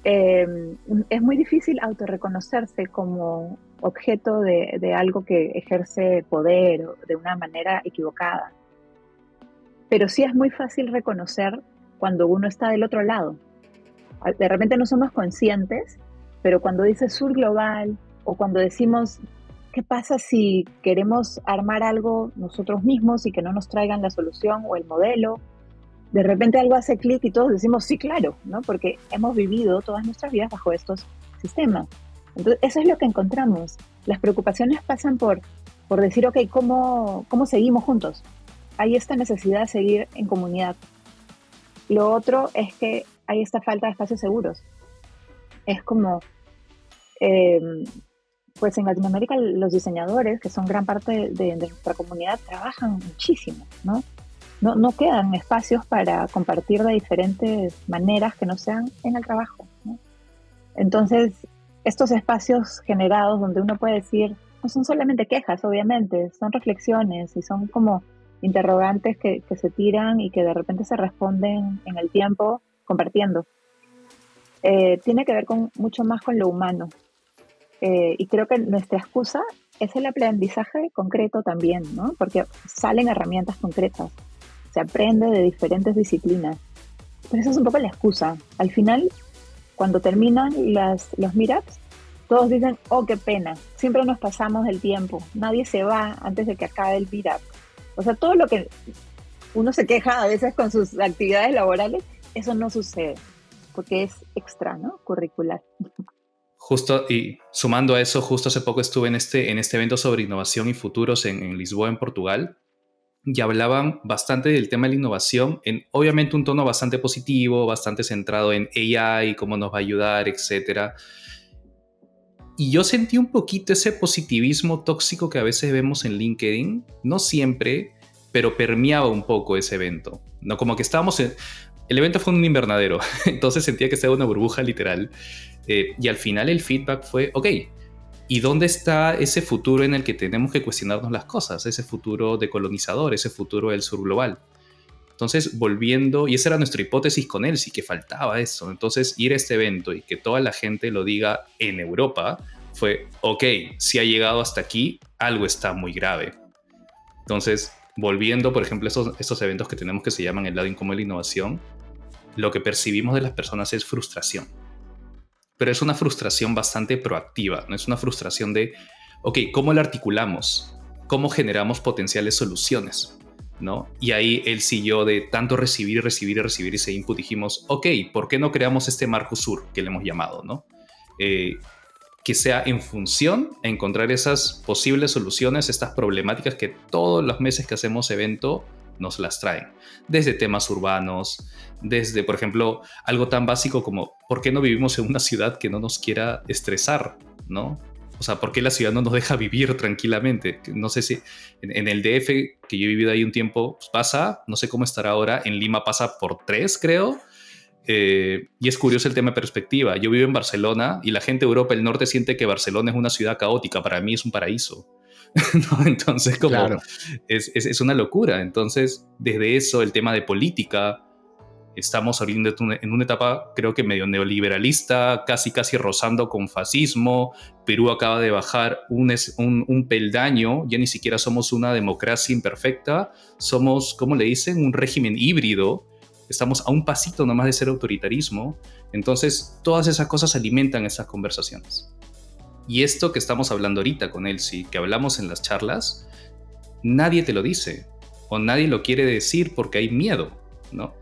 Es muy difícil autorreconocerse como objeto de algo que ejerce poder de una manera equivocada. Pero sí es muy fácil reconocer cuando uno está del otro lado. De repente no somos conscientes, pero cuando dices Sur Global o cuando decimos ¿qué pasa si queremos armar algo nosotros mismos y que no nos traigan la solución o el modelo? De repente algo hace clic y todos decimos sí, claro, ¿no? Porque hemos vivido todas nuestras vidas bajo estos sistemas. Entonces, eso es lo que encontramos. Las preocupaciones pasan por decir, ok, ¿cómo seguimos juntos? Hay esta necesidad de seguir en comunidad. Lo otro es que hay esta falta de espacios seguros. Es como, pues en Latinoamérica los diseñadores, que son gran parte de nuestra comunidad, trabajan muchísimo, ¿no? No quedan espacios para compartir de diferentes maneras que no sean en el trabajo, ¿no? Entonces, estos espacios generados donde uno puede decir, no son solamente quejas, obviamente, son reflexiones y son como interrogantes que se tiran y que de repente se responden en el tiempo compartiendo. Tiene que ver mucho más con lo humano. Y creo que nuestra excusa es el aprendizaje concreto también, ¿no? Porque salen herramientas concretas. Se aprende de diferentes disciplinas. Pero esa es un poco la excusa. Al final, cuando terminan los meetups, todos dicen, oh, qué pena, siempre nos pasamos el tiempo, nadie se va antes de que acabe el meetup. O sea, todo lo que uno se queja a veces con sus actividades laborales, eso no sucede, porque es extra, ¿no? Curricular. Justo, y sumando a eso, justo hace poco estuve en este evento sobre innovación y futuros en Lisboa, en Portugal, y hablaban bastante del tema de la innovación, en obviamente un tono bastante positivo, bastante centrado en AI, cómo nos va a ayudar, etc. Y yo sentí un poquito ese positivismo tóxico que a veces vemos en LinkedIn, no siempre, pero permeaba un poco ese evento. No, como que estábamos el evento fue un invernadero, entonces sentía que estaba una burbuja literal. Y al final el feedback fue, ok, ¿y dónde está ese futuro en el que tenemos que cuestionarnos las cosas? Ese futuro decolonizador, ese futuro del sur global. Entonces, volviendo, y esa era nuestra hipótesis con él, sí que faltaba eso. Entonces, ir a este evento y que toda la gente lo diga en Europa fue, ok, si ha llegado hasta aquí, algo está muy grave. Entonces, volviendo, por ejemplo, estos eventos que tenemos que se llaman el lado incómodo de la innovación, lo que percibimos de las personas es frustración. Pero es una frustración bastante proactiva, no es una frustración de, ok, ¿cómo la articulamos? ¿Cómo generamos potenciales soluciones? ¿No? Y ahí él siguió de tanto recibir ese input, dijimos, ok, ¿por qué no creamos este Marco Sur que le hemos llamado? ¿No? Que que sea en función a encontrar esas posibles soluciones, estas problemáticas que todos los meses que hacemos evento nos las traen. Desde temas urbanos, desde, por ejemplo, algo tan básico como ¿por qué no vivimos en una ciudad que no nos quiera estresar, ¿no? O sea, ¿por qué la ciudad no nos deja vivir tranquilamente? No sé si en el DF, que yo he vivido ahí un tiempo, pues pasa, no sé cómo estará ahora, en Lima pasa por 3, creo. Y es curioso el tema de perspectiva. Yo vivo en Barcelona y la gente de Europa del Norte siente que Barcelona es una ciudad caótica. Para mí es un paraíso. ¿No? Entonces, como Claro. es una locura. Entonces, desde eso, el tema de política, estamos ahorita en una etapa, creo que medio neoliberalista, casi rozando con fascismo. Perú acaba de bajar un peldaño, ya ni siquiera somos una democracia imperfecta, somos, ¿cómo le dicen? Un régimen híbrido. Estamos a un pasito nomás de ser autoritarismo. Entonces, todas esas cosas alimentan esas conversaciones. Y esto que estamos hablando ahorita con Elsie, que hablamos en las charlas, nadie te lo dice o nadie lo quiere decir porque hay miedo, ¿no?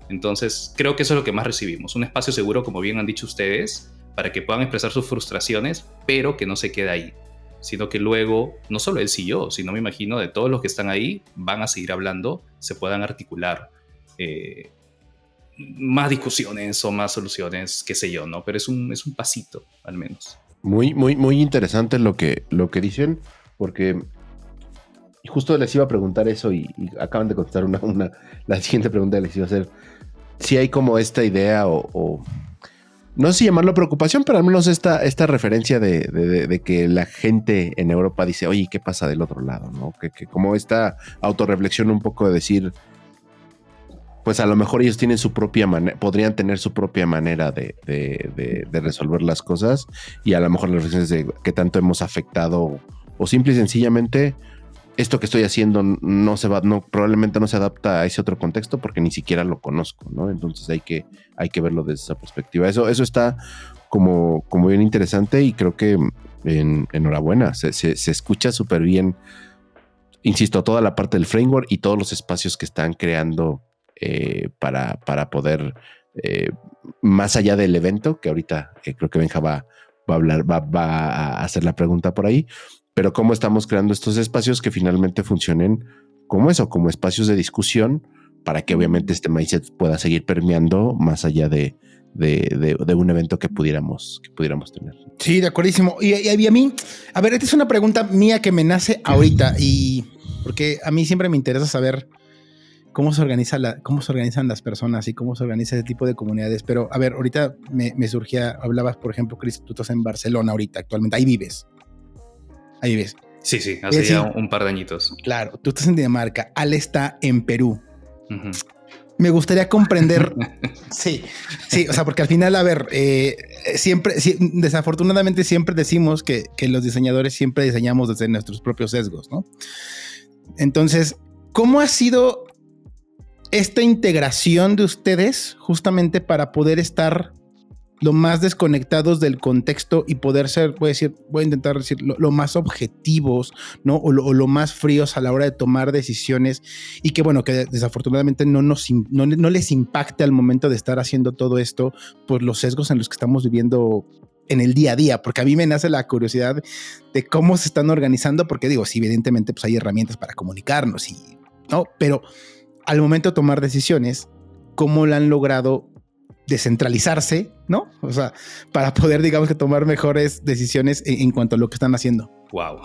Entonces, creo que eso es lo que más recibimos. Un espacio seguro, como bien han dicho ustedes, para que puedan expresar sus frustraciones, pero que no se quede ahí, sino que luego, no solo Elsie y yo, sino me imagino de todos los que están ahí, van a seguir hablando, se puedan articular más discusiones o más soluciones, qué sé yo, ¿no? Pero es un pasito, al menos. Muy, muy, muy interesante lo que dicen, porque justo les iba a preguntar eso y acaban de contestar la siguiente pregunta les iba a hacer si hay como esta idea o no sé si llamarlo preocupación, pero al menos esta referencia de que la gente en Europa dice, oye, ¿qué pasa del otro lado? ¿No? Que como esta autorreflexión un poco de decir, pues a lo mejor ellos tienen su propia manera, podrían tener su propia manera de resolver las cosas, y a lo mejor las reflexiones de qué tanto hemos afectado, o simple y sencillamente esto que estoy haciendo probablemente no se adapta a ese otro contexto porque ni siquiera lo conozco, ¿no? Entonces hay que verlo desde esa perspectiva. Eso está como bien interesante, y creo que enhorabuena, se escucha súper bien, insisto, toda la parte del framework y todos los espacios que están creando para poder, más allá del evento, que ahorita creo que Benja va a hablar, va a hacer la pregunta por ahí, pero cómo estamos creando estos espacios que finalmente funcionen como eso, como espacios de discusión, para que obviamente este mindset pueda seguir permeando más allá de un evento que pudiéramos tener. Sí, de acuerdísimo. Y a mí, a ver, esta es una pregunta mía que me nace ahorita, y porque a mí siempre me interesa saber cómo se organizan las personas y cómo se organiza ese tipo de comunidades. Pero, a ver, ahorita me surgía, hablabas, por ejemplo, Chris, tú estás en Barcelona ahorita, actualmente. Ahí vives. Sí, hace ya un par de añitos. Claro, tú estás en Dinamarca, Ale está en Perú. Uh-huh. Me gustaría comprender. Sí, o sea, porque al final, a ver, desafortunadamente siempre decimos que los diseñadores siempre diseñamos desde nuestros propios sesgos, ¿no? Entonces, ¿cómo ha sido esta integración de ustedes justamente para poder estar lo más desconectados del contexto y poder ser, voy a intentar decir, lo más objetivos, ¿no? O lo más fríos a la hora de tomar decisiones, y que, bueno, que desafortunadamente no les impacte al momento de estar haciendo todo esto, pues los sesgos en los que estamos viviendo en el día a día, porque a mí me nace la curiosidad de cómo se están organizando, porque digo, sí, evidentemente pues hay herramientas para comunicarnos, ¿no? Pero al momento de tomar decisiones, ¿cómo lo han logrado descentralizarse, ¿no? O sea, para poder, digamos, que tomar mejores decisiones en cuanto a lo que están haciendo? Wow.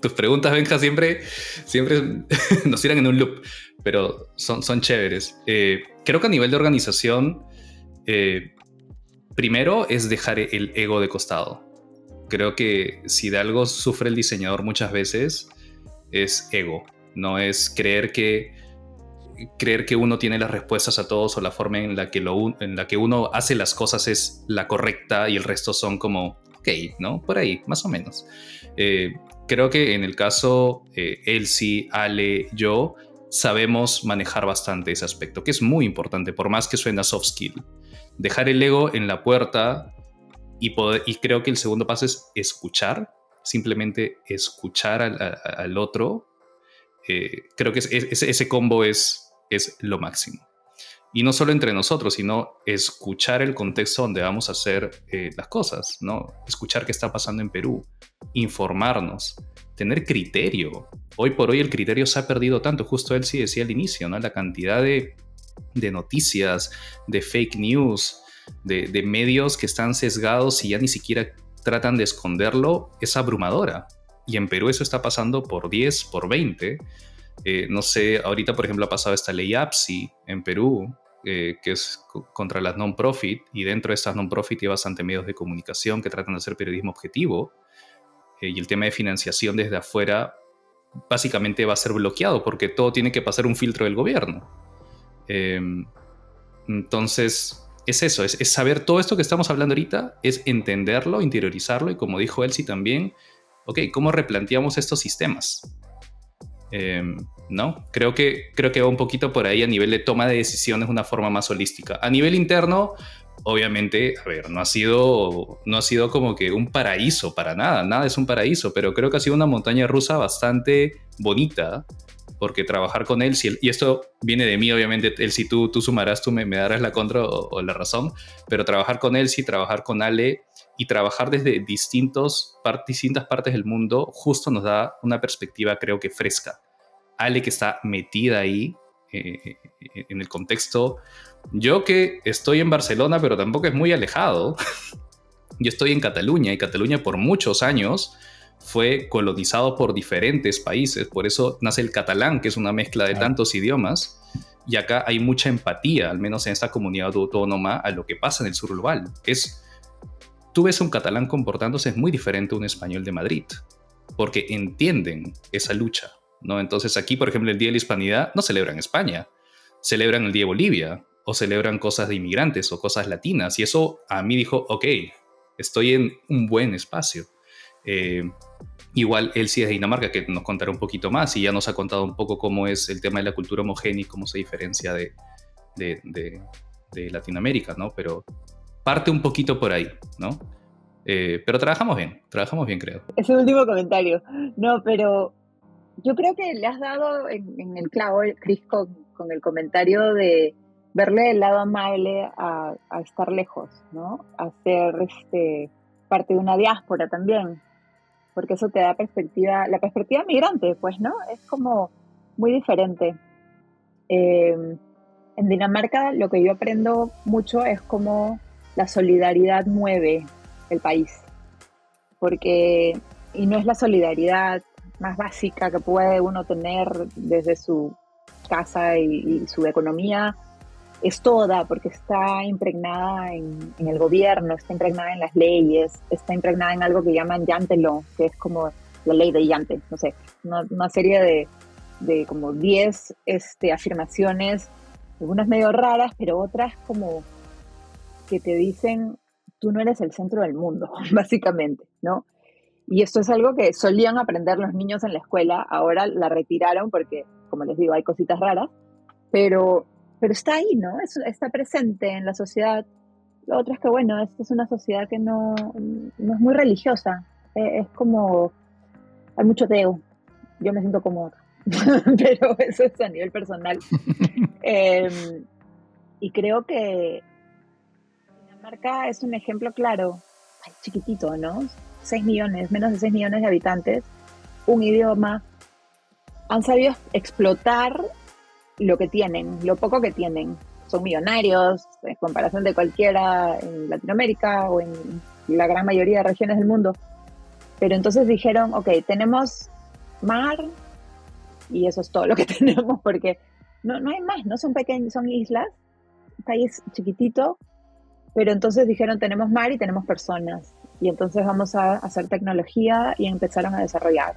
Tus preguntas, Benja, siempre nos tiran en un loop, pero son chéveres. Creo que a nivel de organización, primero es dejar el ego de costado. Creo que si de algo sufre el diseñador muchas veces es ego, no es creer que uno tiene las respuestas a todos, o la forma en la que uno hace las cosas es la correcta y el resto son como, ok, ¿no? Por ahí, más o menos. Creo que en el caso Elsie, Ale, yo, sabemos manejar bastante ese aspecto, que es muy importante, por más que suena soft skill. Dejar el ego en la puerta y creo que el segundo paso es escuchar, simplemente escuchar al otro. Creo que ese combo es lo máximo. Y no solo entre nosotros, sino escuchar el contexto donde vamos a hacer las cosas, ¿no? Escuchar qué está pasando en Perú, informarnos, tener criterio. Hoy por hoy el criterio se ha perdido tanto. Justo él sí decía al inicio, ¿no? La cantidad de noticias, de fake news, de medios que están sesgados y ya ni siquiera tratan de esconderlo, es abrumadora. Y en Perú eso está pasando por 10, por 20. No sé, ahorita por ejemplo ha pasado esta ley APSI en Perú, que es contra las non-profit, y dentro de estas non-profit hay bastante medios de comunicación que tratan de hacer periodismo objetivo, y el tema de financiación desde afuera básicamente va a ser bloqueado porque todo tiene que pasar un filtro del gobierno. Entonces es eso, es saber todo esto que estamos hablando ahorita, es entenderlo, interiorizarlo, y como dijo Elsie también, ok, ¿cómo replanteamos estos sistemas? ¿No? Creo que va un poquito por ahí a nivel de toma de decisiones de una forma más holística. A nivel interno, obviamente, a ver, no ha sido como que un paraíso para nada es un paraíso, pero creo que ha sido una montaña rusa bastante bonita, porque trabajar con él, y esto viene de mí, obviamente, él si tú sumarás, tú me darás la contra o la razón, pero trabajar con él, sí, trabajar con Ale y trabajar desde distintas partes del mundo, justo nos da una perspectiva, creo que fresca. Ale, que está metida ahí en el contexto. Yo que estoy en Barcelona, pero tampoco es muy alejado. Yo estoy en Cataluña, y Cataluña por muchos años fue colonizado por diferentes países. Por eso nace el catalán, que es una mezcla de tantos idiomas. Y acá hay mucha empatía, al menos en esta comunidad autónoma, a lo que pasa en el sur global. Tú ves un catalán comportándose, es muy diferente a un español de Madrid, porque entienden esa lucha, ¿no? Entonces aquí, por ejemplo, el Día de la Hispanidad no celebran en España, celebran el Día de Bolivia, o celebran cosas de inmigrantes o cosas latinas, y eso a mí dijo, ok, estoy en un buen espacio. Igual él sí es de Dinamarca, que nos contará un poquito más, y ya nos ha contado un poco cómo es el tema de la cultura homogénea y cómo se diferencia de Latinoamérica, ¿no? Pero parte un poquito por ahí, ¿no? Pero trabajamos bien, creo. Ese último comentario. No, pero yo creo que le has dado en el clavo, Chris, con el comentario de verle el lado amable a estar lejos, ¿no? A ser parte de una diáspora también, porque eso te da perspectiva, la perspectiva migrante, pues, ¿no? Es como muy diferente. En Dinamarca lo que yo aprendo mucho es cómo la solidaridad mueve el país, y no es la solidaridad más básica que puede uno tener desde su casa y su economía, es toda, porque está impregnada en el gobierno, está impregnada en las leyes, está impregnada en algo que llaman Janteló, que es como la ley de Llante, no sé, una serie de como 10 afirmaciones, algunas medio raras, pero otras como que te dicen, tú no eres el centro del mundo, básicamente, ¿no? Y esto es algo que solían aprender los niños en la escuela, ahora la retiraron porque, como les digo, hay cositas raras, pero está ahí, ¿no? Está presente en la sociedad. Lo otro es que, bueno, esta es una sociedad que no es muy religiosa, es como, hay mucho ateo, yo me siento cómoda, pero eso es a nivel personal. Y creo que Dinamarca es un ejemplo claro, chiquitito, ¿no? 6 millones, menos de 6 millones de habitantes, un idioma, han sabido explotar lo que tienen, lo poco que tienen. Son millonarios en comparación de cualquiera en Latinoamérica o en la gran mayoría de regiones del mundo. Pero entonces dijeron, ok, tenemos mar y eso es todo lo que tenemos, porque no hay más, no son pequeños, son islas, un país chiquitito, pero entonces dijeron, tenemos mar y tenemos personas, y entonces vamos a hacer tecnología, y empezaron a desarrollar,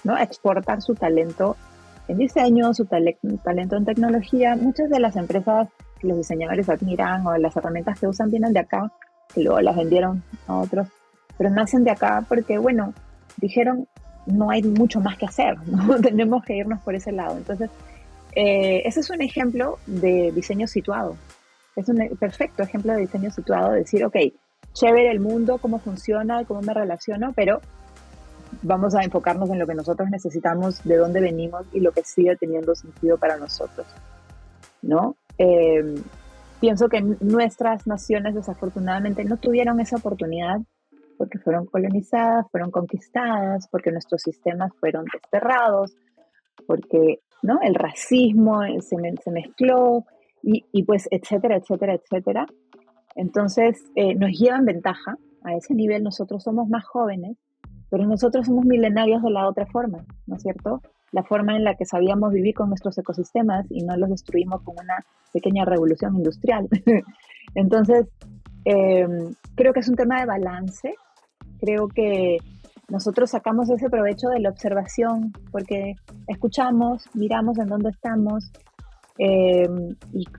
¿no? A exportar su talento en diseño, su talento en tecnología. Muchas de las empresas que los diseñadores admiran o las herramientas que usan vienen de acá, que luego las vendieron a otros, pero nacen de acá porque, bueno, dijeron, no hay mucho más que hacer, ¿no? Tenemos que irnos por ese lado. Entonces, ese es un ejemplo de diseño situado. Es un perfecto ejemplo de diseño situado, decir, ok, chévere el mundo, cómo funciona, cómo me relaciono, pero vamos a enfocarnos en lo que nosotros necesitamos, de dónde venimos y lo que sigue teniendo sentido para nosotros, ¿no? Pienso que nuestras naciones desafortunadamente no tuvieron esa oportunidad porque fueron colonizadas, fueron conquistadas, porque nuestros sistemas fueron desterrados, porque, ¿no?, el racismo se mezcló y pues etcétera, etcétera, etcétera. Entonces nos llevan ventaja. A ese nivel nosotros somos más jóvenes, pero nosotros somos milenarios de la otra forma, ¿no es cierto? La forma en la que sabíamos vivir con nuestros ecosistemas y no los destruimos con una pequeña revolución industrial. Entonces, creo que es un tema de balance. Creo que nosotros sacamos ese provecho de la observación porque escuchamos, miramos en dónde estamos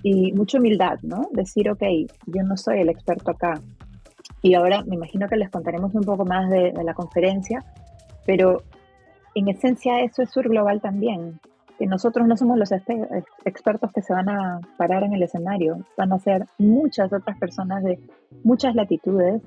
y mucha humildad, ¿no? Decir, ok, yo no soy el experto acá. Y ahora me imagino que les contaremos un poco más de la conferencia, pero en esencia eso es Sur Global también, que nosotros no somos los expertos que se van a parar en el escenario, van a ser muchas otras personas de muchas latitudes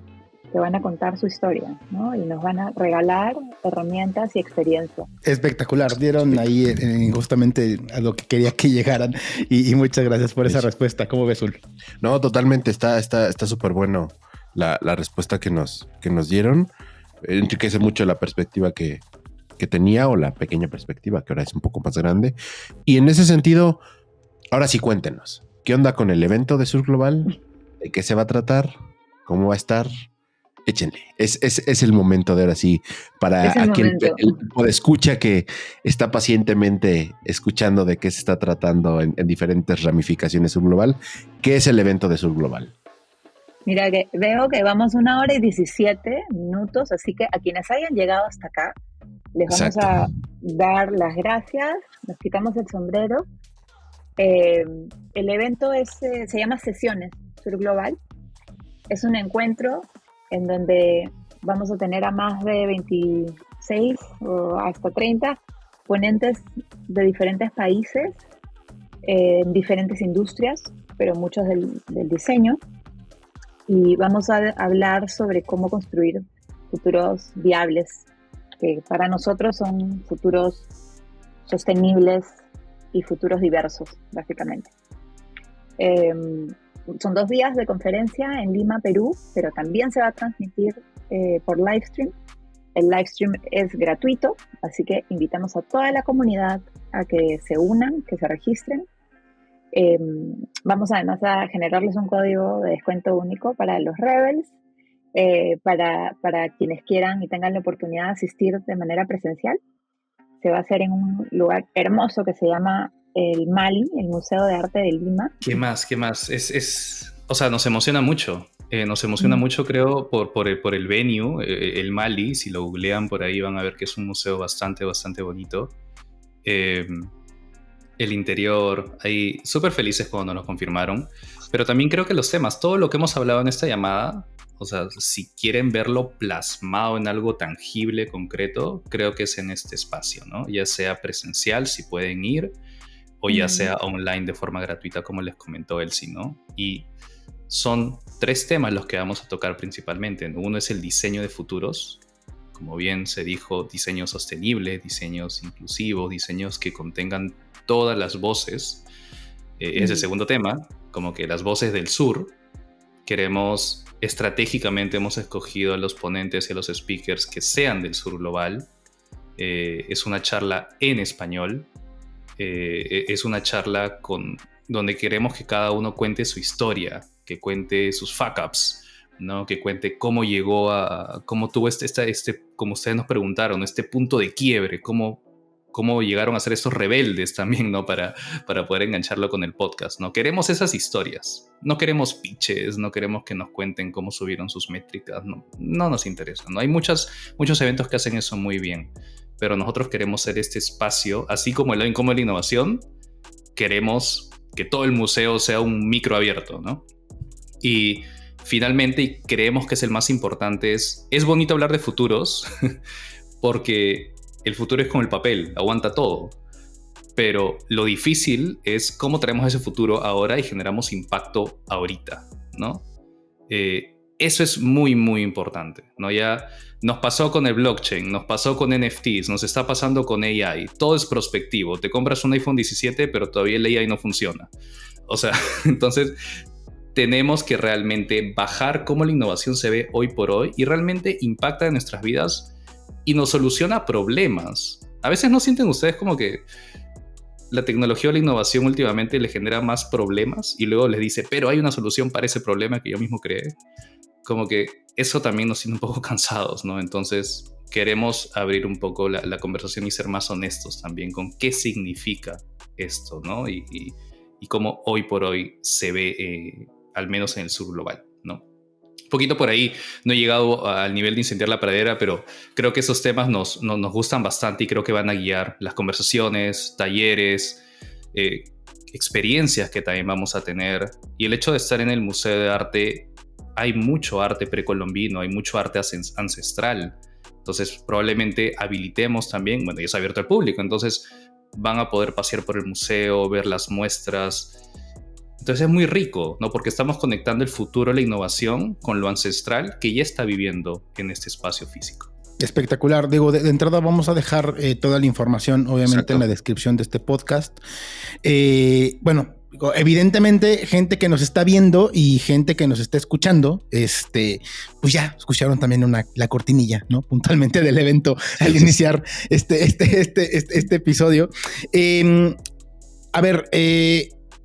que van a contar su historia, ¿no? Y nos van a regalar herramientas y experiencia. Espectacular, dieron ahí justamente a lo que quería que llegaran y muchas gracias por esa respuesta. ¿Cómo ves, Zul? No, totalmente, está súper bueno la respuesta que nos dieron. Enriquece mucho la perspectiva que tenía, o la pequeña perspectiva que ahora es un poco más grande. Y en ese sentido, ahora sí cuéntenos, ¿qué onda con el evento de Sur Global? ¿De qué se va a tratar? ¿Cómo va a estar? Échenle. Es el momento de ahora sí, para aquel el escucha que está pacientemente escuchando de qué se está tratando en diferentes ramificaciones Sur Global. ¿Qué es el evento de Sur Global? Mira, que veo que vamos 1 hora y 17 minutos, así que a quienes hayan llegado hasta acá, les vamos a dar las gracias, nos quitamos el sombrero. El evento se llama Sesiones Sur Global. Es un encuentro en donde vamos a tener a más de 26 o hasta 30 ponentes de diferentes países, diferentes industrias, pero muchos del diseño. Y vamos a hablar sobre cómo construir futuros viables, que para nosotros son futuros sostenibles y futuros diversos, básicamente. Son 2 días de conferencia en Lima, Perú, pero también se va a transmitir por livestream. El livestream es gratuito, así que invitamos a toda la comunidad a que se unan, que se registren. Vamos además a generarles un código de descuento único para los Rebels, para quienes quieran y tengan la oportunidad de asistir de manera presencial. Se va a hacer en un lugar hermoso que se llama el MALI, el Museo de Arte de Lima. ¿Qué más? O sea, nos emociona mucho. Nos emociona mucho, creo, por el venue, el MALI. Si lo googlean por ahí van a ver que es un museo bastante bonito. El interior, ahí súper felices cuando nos lo confirmaron. Pero también creo que los temas, todo lo que hemos hablado en esta llamada, o sea, si quieren verlo plasmado en algo tangible, concreto, creo que es en este espacio, ¿no? Ya sea presencial, si pueden ir, o ya sea online de forma gratuita, como les comentó Elsie, ¿no? Y son 3 temas los que vamos a tocar principalmente. Uno es el diseño de futuros, como bien se dijo, diseño sostenible, diseños inclusivos, diseños que contengan todas las voces. Es el segundo tema, como que las voces del sur. Estratégicamente hemos escogido a los ponentes y a los speakers que sean del Sur Global. Es una charla en español. Es una charla donde queremos que cada uno cuente su historia, que cuente sus fuck-ups, ¿no? Que cuente cómo llegó cómo tuvo como ustedes nos preguntaron, este punto de quiebre, cómo llegaron a ser estos rebeldes también, ¿no? Para poder engancharlo con el podcast, ¿no? Queremos esas historias. No queremos pitches, no queremos que nos cuenten cómo subieron sus métricas. No nos interesa, ¿no? Hay muchos eventos que hacen eso muy bien, pero nosotros queremos ser este espacio, así como la innovación, queremos que todo el museo sea un micro abierto, ¿no? Y finalmente, y creemos que es el más importante, es bonito hablar de futuros, porque el futuro es como el papel, aguanta todo. Pero lo difícil es cómo traemos ese futuro ahora y generamos impacto ahorita, ¿no? Eso es muy, muy importante, ¿no? Ya nos pasó con el blockchain, nos pasó con NFTs, nos está pasando con AI. Todo es prospectivo. Te compras un iPhone 17, pero todavía el AI no funciona. O sea, entonces tenemos que realmente bajar cómo la innovación se ve hoy por hoy y realmente impacta en nuestras vidas y nos soluciona problemas. A veces no sienten ustedes como que la tecnología o la innovación últimamente le genera más problemas y luego les dice, pero hay una solución para ese problema que yo mismo creé. Como que eso también nos tiene un poco cansados, ¿no? Entonces queremos abrir un poco la conversación y ser más honestos también con qué significa esto, ¿no? Y cómo hoy por hoy se ve, al menos en el sur global, ¿no? Un poquito por ahí, no he llegado al nivel de incendiar la pradera, pero creo que esos temas nos gustan bastante y creo que van a guiar las conversaciones, talleres, experiencias que también vamos a tener. Y el hecho de estar en el Museo de Arte, hay mucho arte precolombino, hay mucho arte ancestral. Entonces probablemente habilitemos también, bueno, ya es abierto al público, entonces van a poder pasear por el museo, ver las muestras. Entonces es muy rico, ¿no? Porque estamos conectando el futuro, la innovación, con lo ancestral que ya está viviendo en este espacio físico. Espectacular. Digo, de entrada vamos a dejar toda la información, obviamente, Exacto. en la descripción de este podcast. Bueno, evidentemente, gente que nos está viendo y gente que nos está escuchando, pues ya escucharon también la cortinilla, ¿no? Puntualmente del evento al iniciar este episodio. A ver,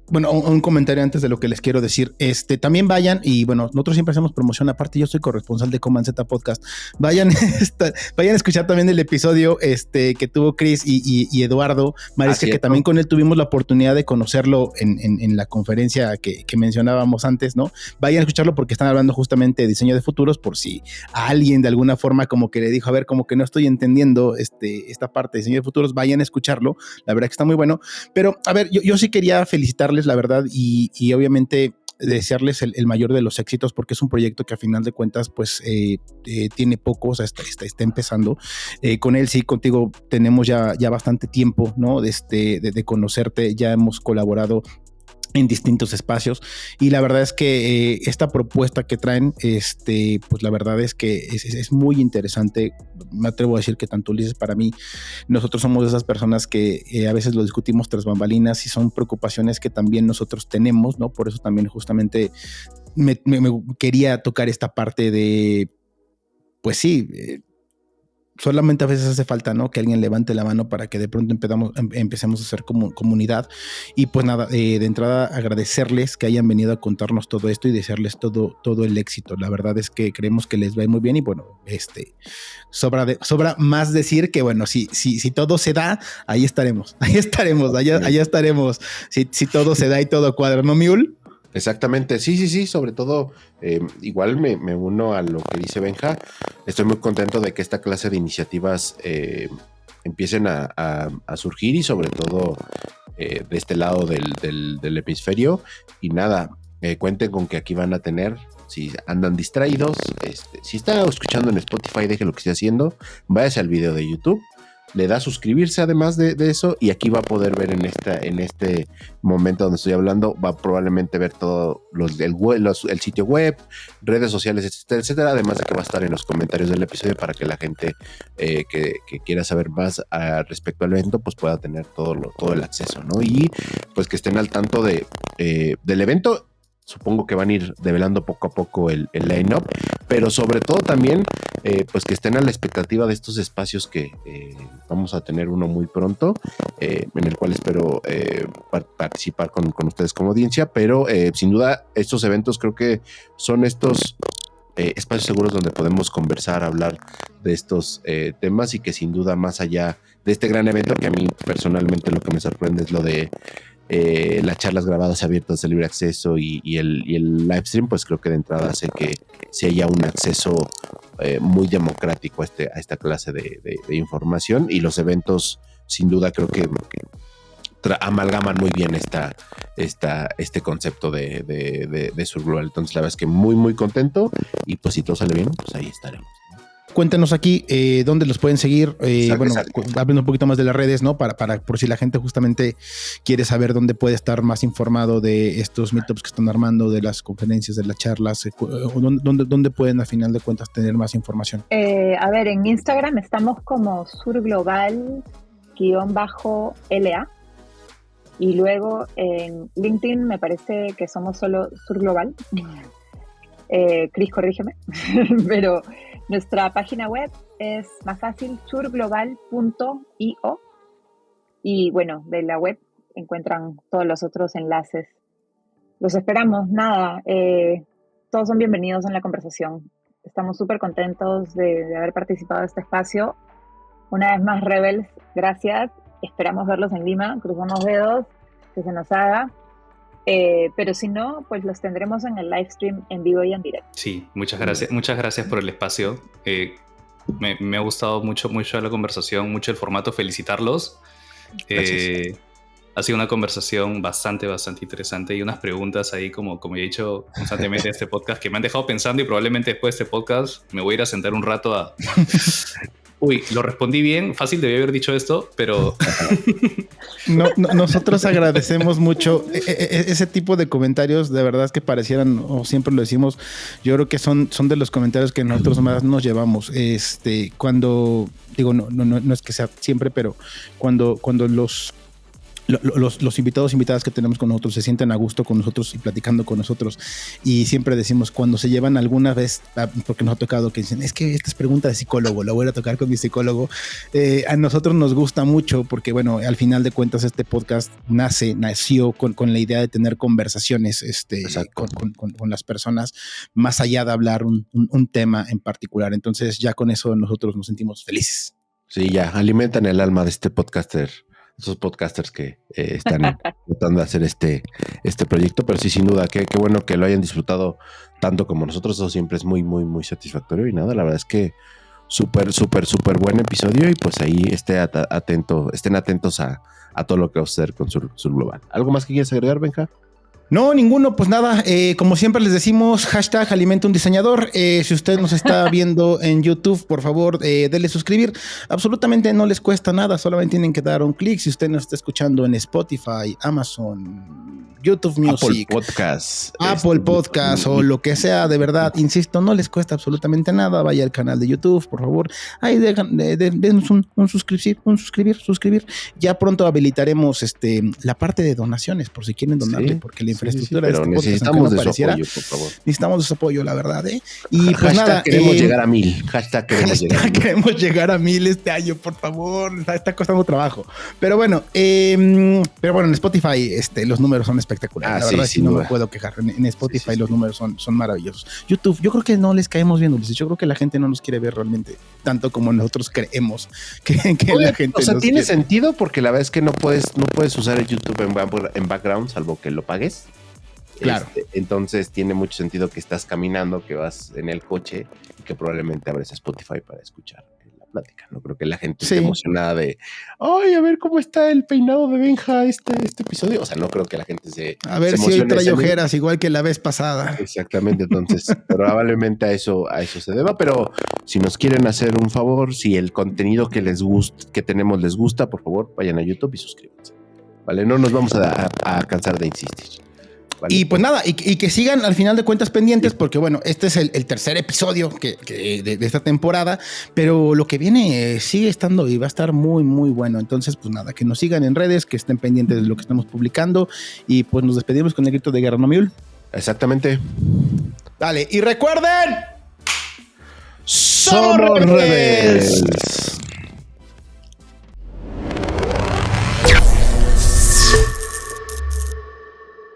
bueno, un comentario antes de lo que les quiero decir. También vayan, y bueno, nosotros siempre hacemos promoción. Aparte, yo soy corresponsal de Command Z Podcast. Vayan a escuchar también el episodio que tuvo Chris y Eduardo Mariscal, que también con él tuvimos la oportunidad de conocerlo en la conferencia que mencionábamos antes, ¿no? Vayan a escucharlo porque están hablando justamente de diseño de futuros, por si a alguien de alguna forma como que le dijo, a ver, como que no estoy entendiendo esta parte de diseño de futuros, vayan a escucharlo. La verdad que está muy bueno. Pero, a ver, yo sí quería felicitarles, la verdad, y obviamente desearles el mayor de los éxitos, porque es un proyecto que a final de cuentas pues tiene poco, o sea, está empezando. Con él sí, contigo tenemos ya bastante tiempo, ¿no? De conocerte, ya hemos colaborado en distintos espacios, y la verdad es que esta propuesta que traen, pues la verdad es que es muy interesante. Me atrevo a decir que tanto Ulises, para mí, nosotros somos de esas personas que a veces lo discutimos tras bambalinas y son preocupaciones que también nosotros tenemos, ¿no? Por eso también justamente me quería tocar esta parte de, pues sí, solamente a veces hace falta, ¿no? Que alguien levante la mano para que de pronto empecemos a hacer comunidad. Y pues nada, de entrada agradecerles que hayan venido a contarnos todo esto y desearles todo el éxito. La verdad es que creemos que les va muy bien y bueno, sobra más decir que bueno, si todo se da, allá estaremos. Si todo se da y todo cuadra, ¿no, Miul? Exactamente, sí, sobre todo igual me uno a lo que dice Benja. Estoy muy contento de que esta clase de iniciativas empiecen a surgir y sobre todo de este lado del hemisferio. Y nada, cuenten con que aquí van a tener, si andan distraídos, si está escuchando en Spotify, deje lo que esté haciendo, váyase al video de YouTube, le da a suscribirse además de eso, y aquí va a poder ver en este momento donde estoy hablando, va a probablemente ver todo el sitio web, redes sociales, etcétera, además de que va a estar en los comentarios del episodio para que la gente que quiera saber más respecto al evento pues pueda tener todo el acceso, ¿no? Y pues que estén al tanto del evento. Supongo que van a ir develando poco a poco el line-up, pero sobre todo también pues que estén a la expectativa de estos espacios que vamos a tener uno muy pronto, en el cual espero participar con ustedes como audiencia, pero sin duda estos eventos creo que son estos espacios seguros donde podemos conversar, hablar de estos temas, y que sin duda más allá de este gran evento, que a mí personalmente lo que me sorprende es lo de las charlas grabadas abiertas de libre acceso y el live stream, pues creo que de entrada hace que se haya un acceso muy democrático a esta clase de información, y los eventos sin duda creo que amalgaman muy bien este concepto de Sur Global. Entonces la verdad es que muy contento, y pues si todo sale bien, pues ahí estaremos. Cuéntenos aquí dónde los pueden seguir. Bueno, hablando un poquito más de las redes, ¿no? Para por si la gente justamente quiere saber dónde puede estar más informado de estos meetups que están armando, de las conferencias, de las charlas, dónde pueden a final de cuentas tener más información. A ver, en Instagram estamos como surglobal_LA. Y luego en LinkedIn me parece que somos solo Sur Global. Cris, corrígeme. Pero nuestra página web es más fácil, surglobal.io. Y bueno, de la web encuentran todos los otros enlaces. Los esperamos, nada. Todos son bienvenidos en la conversación. Estamos súper contentos de haber participado de este espacio. Una vez más, Rebels, gracias. Esperamos verlos en Lima. Cruzamos dedos, que se nos haga. Pero si no, pues los tendremos en el live stream en vivo y en directo. Sí, muchas gracias por el espacio. Me ha gustado mucho la conversación, mucho el formato. Felicitarlos. Ha sido una conversación bastante interesante y unas preguntas ahí, como ya he dicho constantemente en este podcast, que me han dejado pensando, y probablemente después de este podcast me voy a ir a sentar un rato a... Uy, lo respondí bien, fácil debí haber dicho esto, pero... Nosotros agradecemos mucho ese tipo de comentarios, de verdad que parecieran, o siempre lo decimos, yo creo que son de los comentarios que nosotros más nos llevamos. Cuando, digo, no es que sea siempre, pero cuando los invitadas que tenemos con nosotros se sienten a gusto con nosotros y platicando con nosotros, y siempre decimos, cuando se llevan alguna vez, porque nos ha tocado que dicen, es que esta es pregunta de psicólogo, la voy a tocar con mi psicólogo. A nosotros nos gusta mucho porque, bueno, al final de cuentas este podcast nació con la idea de tener conversaciones con las personas, más allá de hablar un tema en particular. Entonces ya con eso nosotros nos sentimos felices. Sí, ya alimentan el alma de este podcaster. Esos podcasters que están tratando de hacer este proyecto, pero sí, sin duda, qué bueno que lo hayan disfrutado tanto como nosotros. Eso siempre es muy satisfactorio. Y nada, la verdad es que súper buen episodio, y pues ahí estén atentos a todo lo que va a suceder con Sur Global. ¿Algo más que quieras agregar, Benja? No, ninguno, pues nada, como siempre les decimos, hashtag Alimenta un Diseñador. Si usted nos está viendo en YouTube, por favor, denle suscribir. Absolutamente no les cuesta nada, solamente tienen que dar un clic. Si usted nos está escuchando en Spotify, Amazon, YouTube Music, Apple Podcast o lo que sea, de verdad, insisto, no les cuesta absolutamente nada. Vaya al canal de YouTube, por favor. Ahí denos un suscribir. Ya pronto habilitaremos la parte de donaciones, por si quieren donarle, sí, porque la infraestructura de este podcast, necesitamos de su apoyo, por favor. Necesitamos de su apoyo, la verdad, Y pues nada, queremos llegar a 1000. Queremos llegar a 1000 este año, por favor. Está costando trabajo. Pero bueno, en Spotify los números son espectaculares. La verdad, sí, no me puedo quejar. En Spotify los números son maravillosos. YouTube, yo creo que no les caemos bien, Ulises. Yo creo que la gente no nos quiere ver realmente tanto como nosotros creemos que la gente. O sea, tiene sentido, porque la verdad es que no puedes usar el YouTube en background, salvo que lo pagues. Claro. Entonces tiene mucho sentido que estás caminando, que vas en el coche y que probablemente abres Spotify para escuchar la plática. No creo que la gente esté emocionada de, ay, a ver cómo está el peinado de Benja este episodio. O sea, no creo que la gente a ver si hoy trae ojeras igual que la vez pasada. Exactamente, entonces probablemente a eso se deba, pero si nos quieren hacer un favor, si el contenido que tenemos les gusta, por favor, vayan a YouTube y suscríbanse. Vale, no nos vamos a cansar de insistir. Vale. Y pues nada, y que sigan al final de cuentas pendientes, porque bueno, este es el tercer episodio de esta temporada, pero lo que viene sigue estando y va a estar muy bueno. Entonces pues nada, que nos sigan en redes, que estén pendientes de lo que estamos publicando, y pues nos despedimos con el grito de guerra, ¿no, Miul? Exactamente. Dale, y recuerden, ¡somos rebeldes!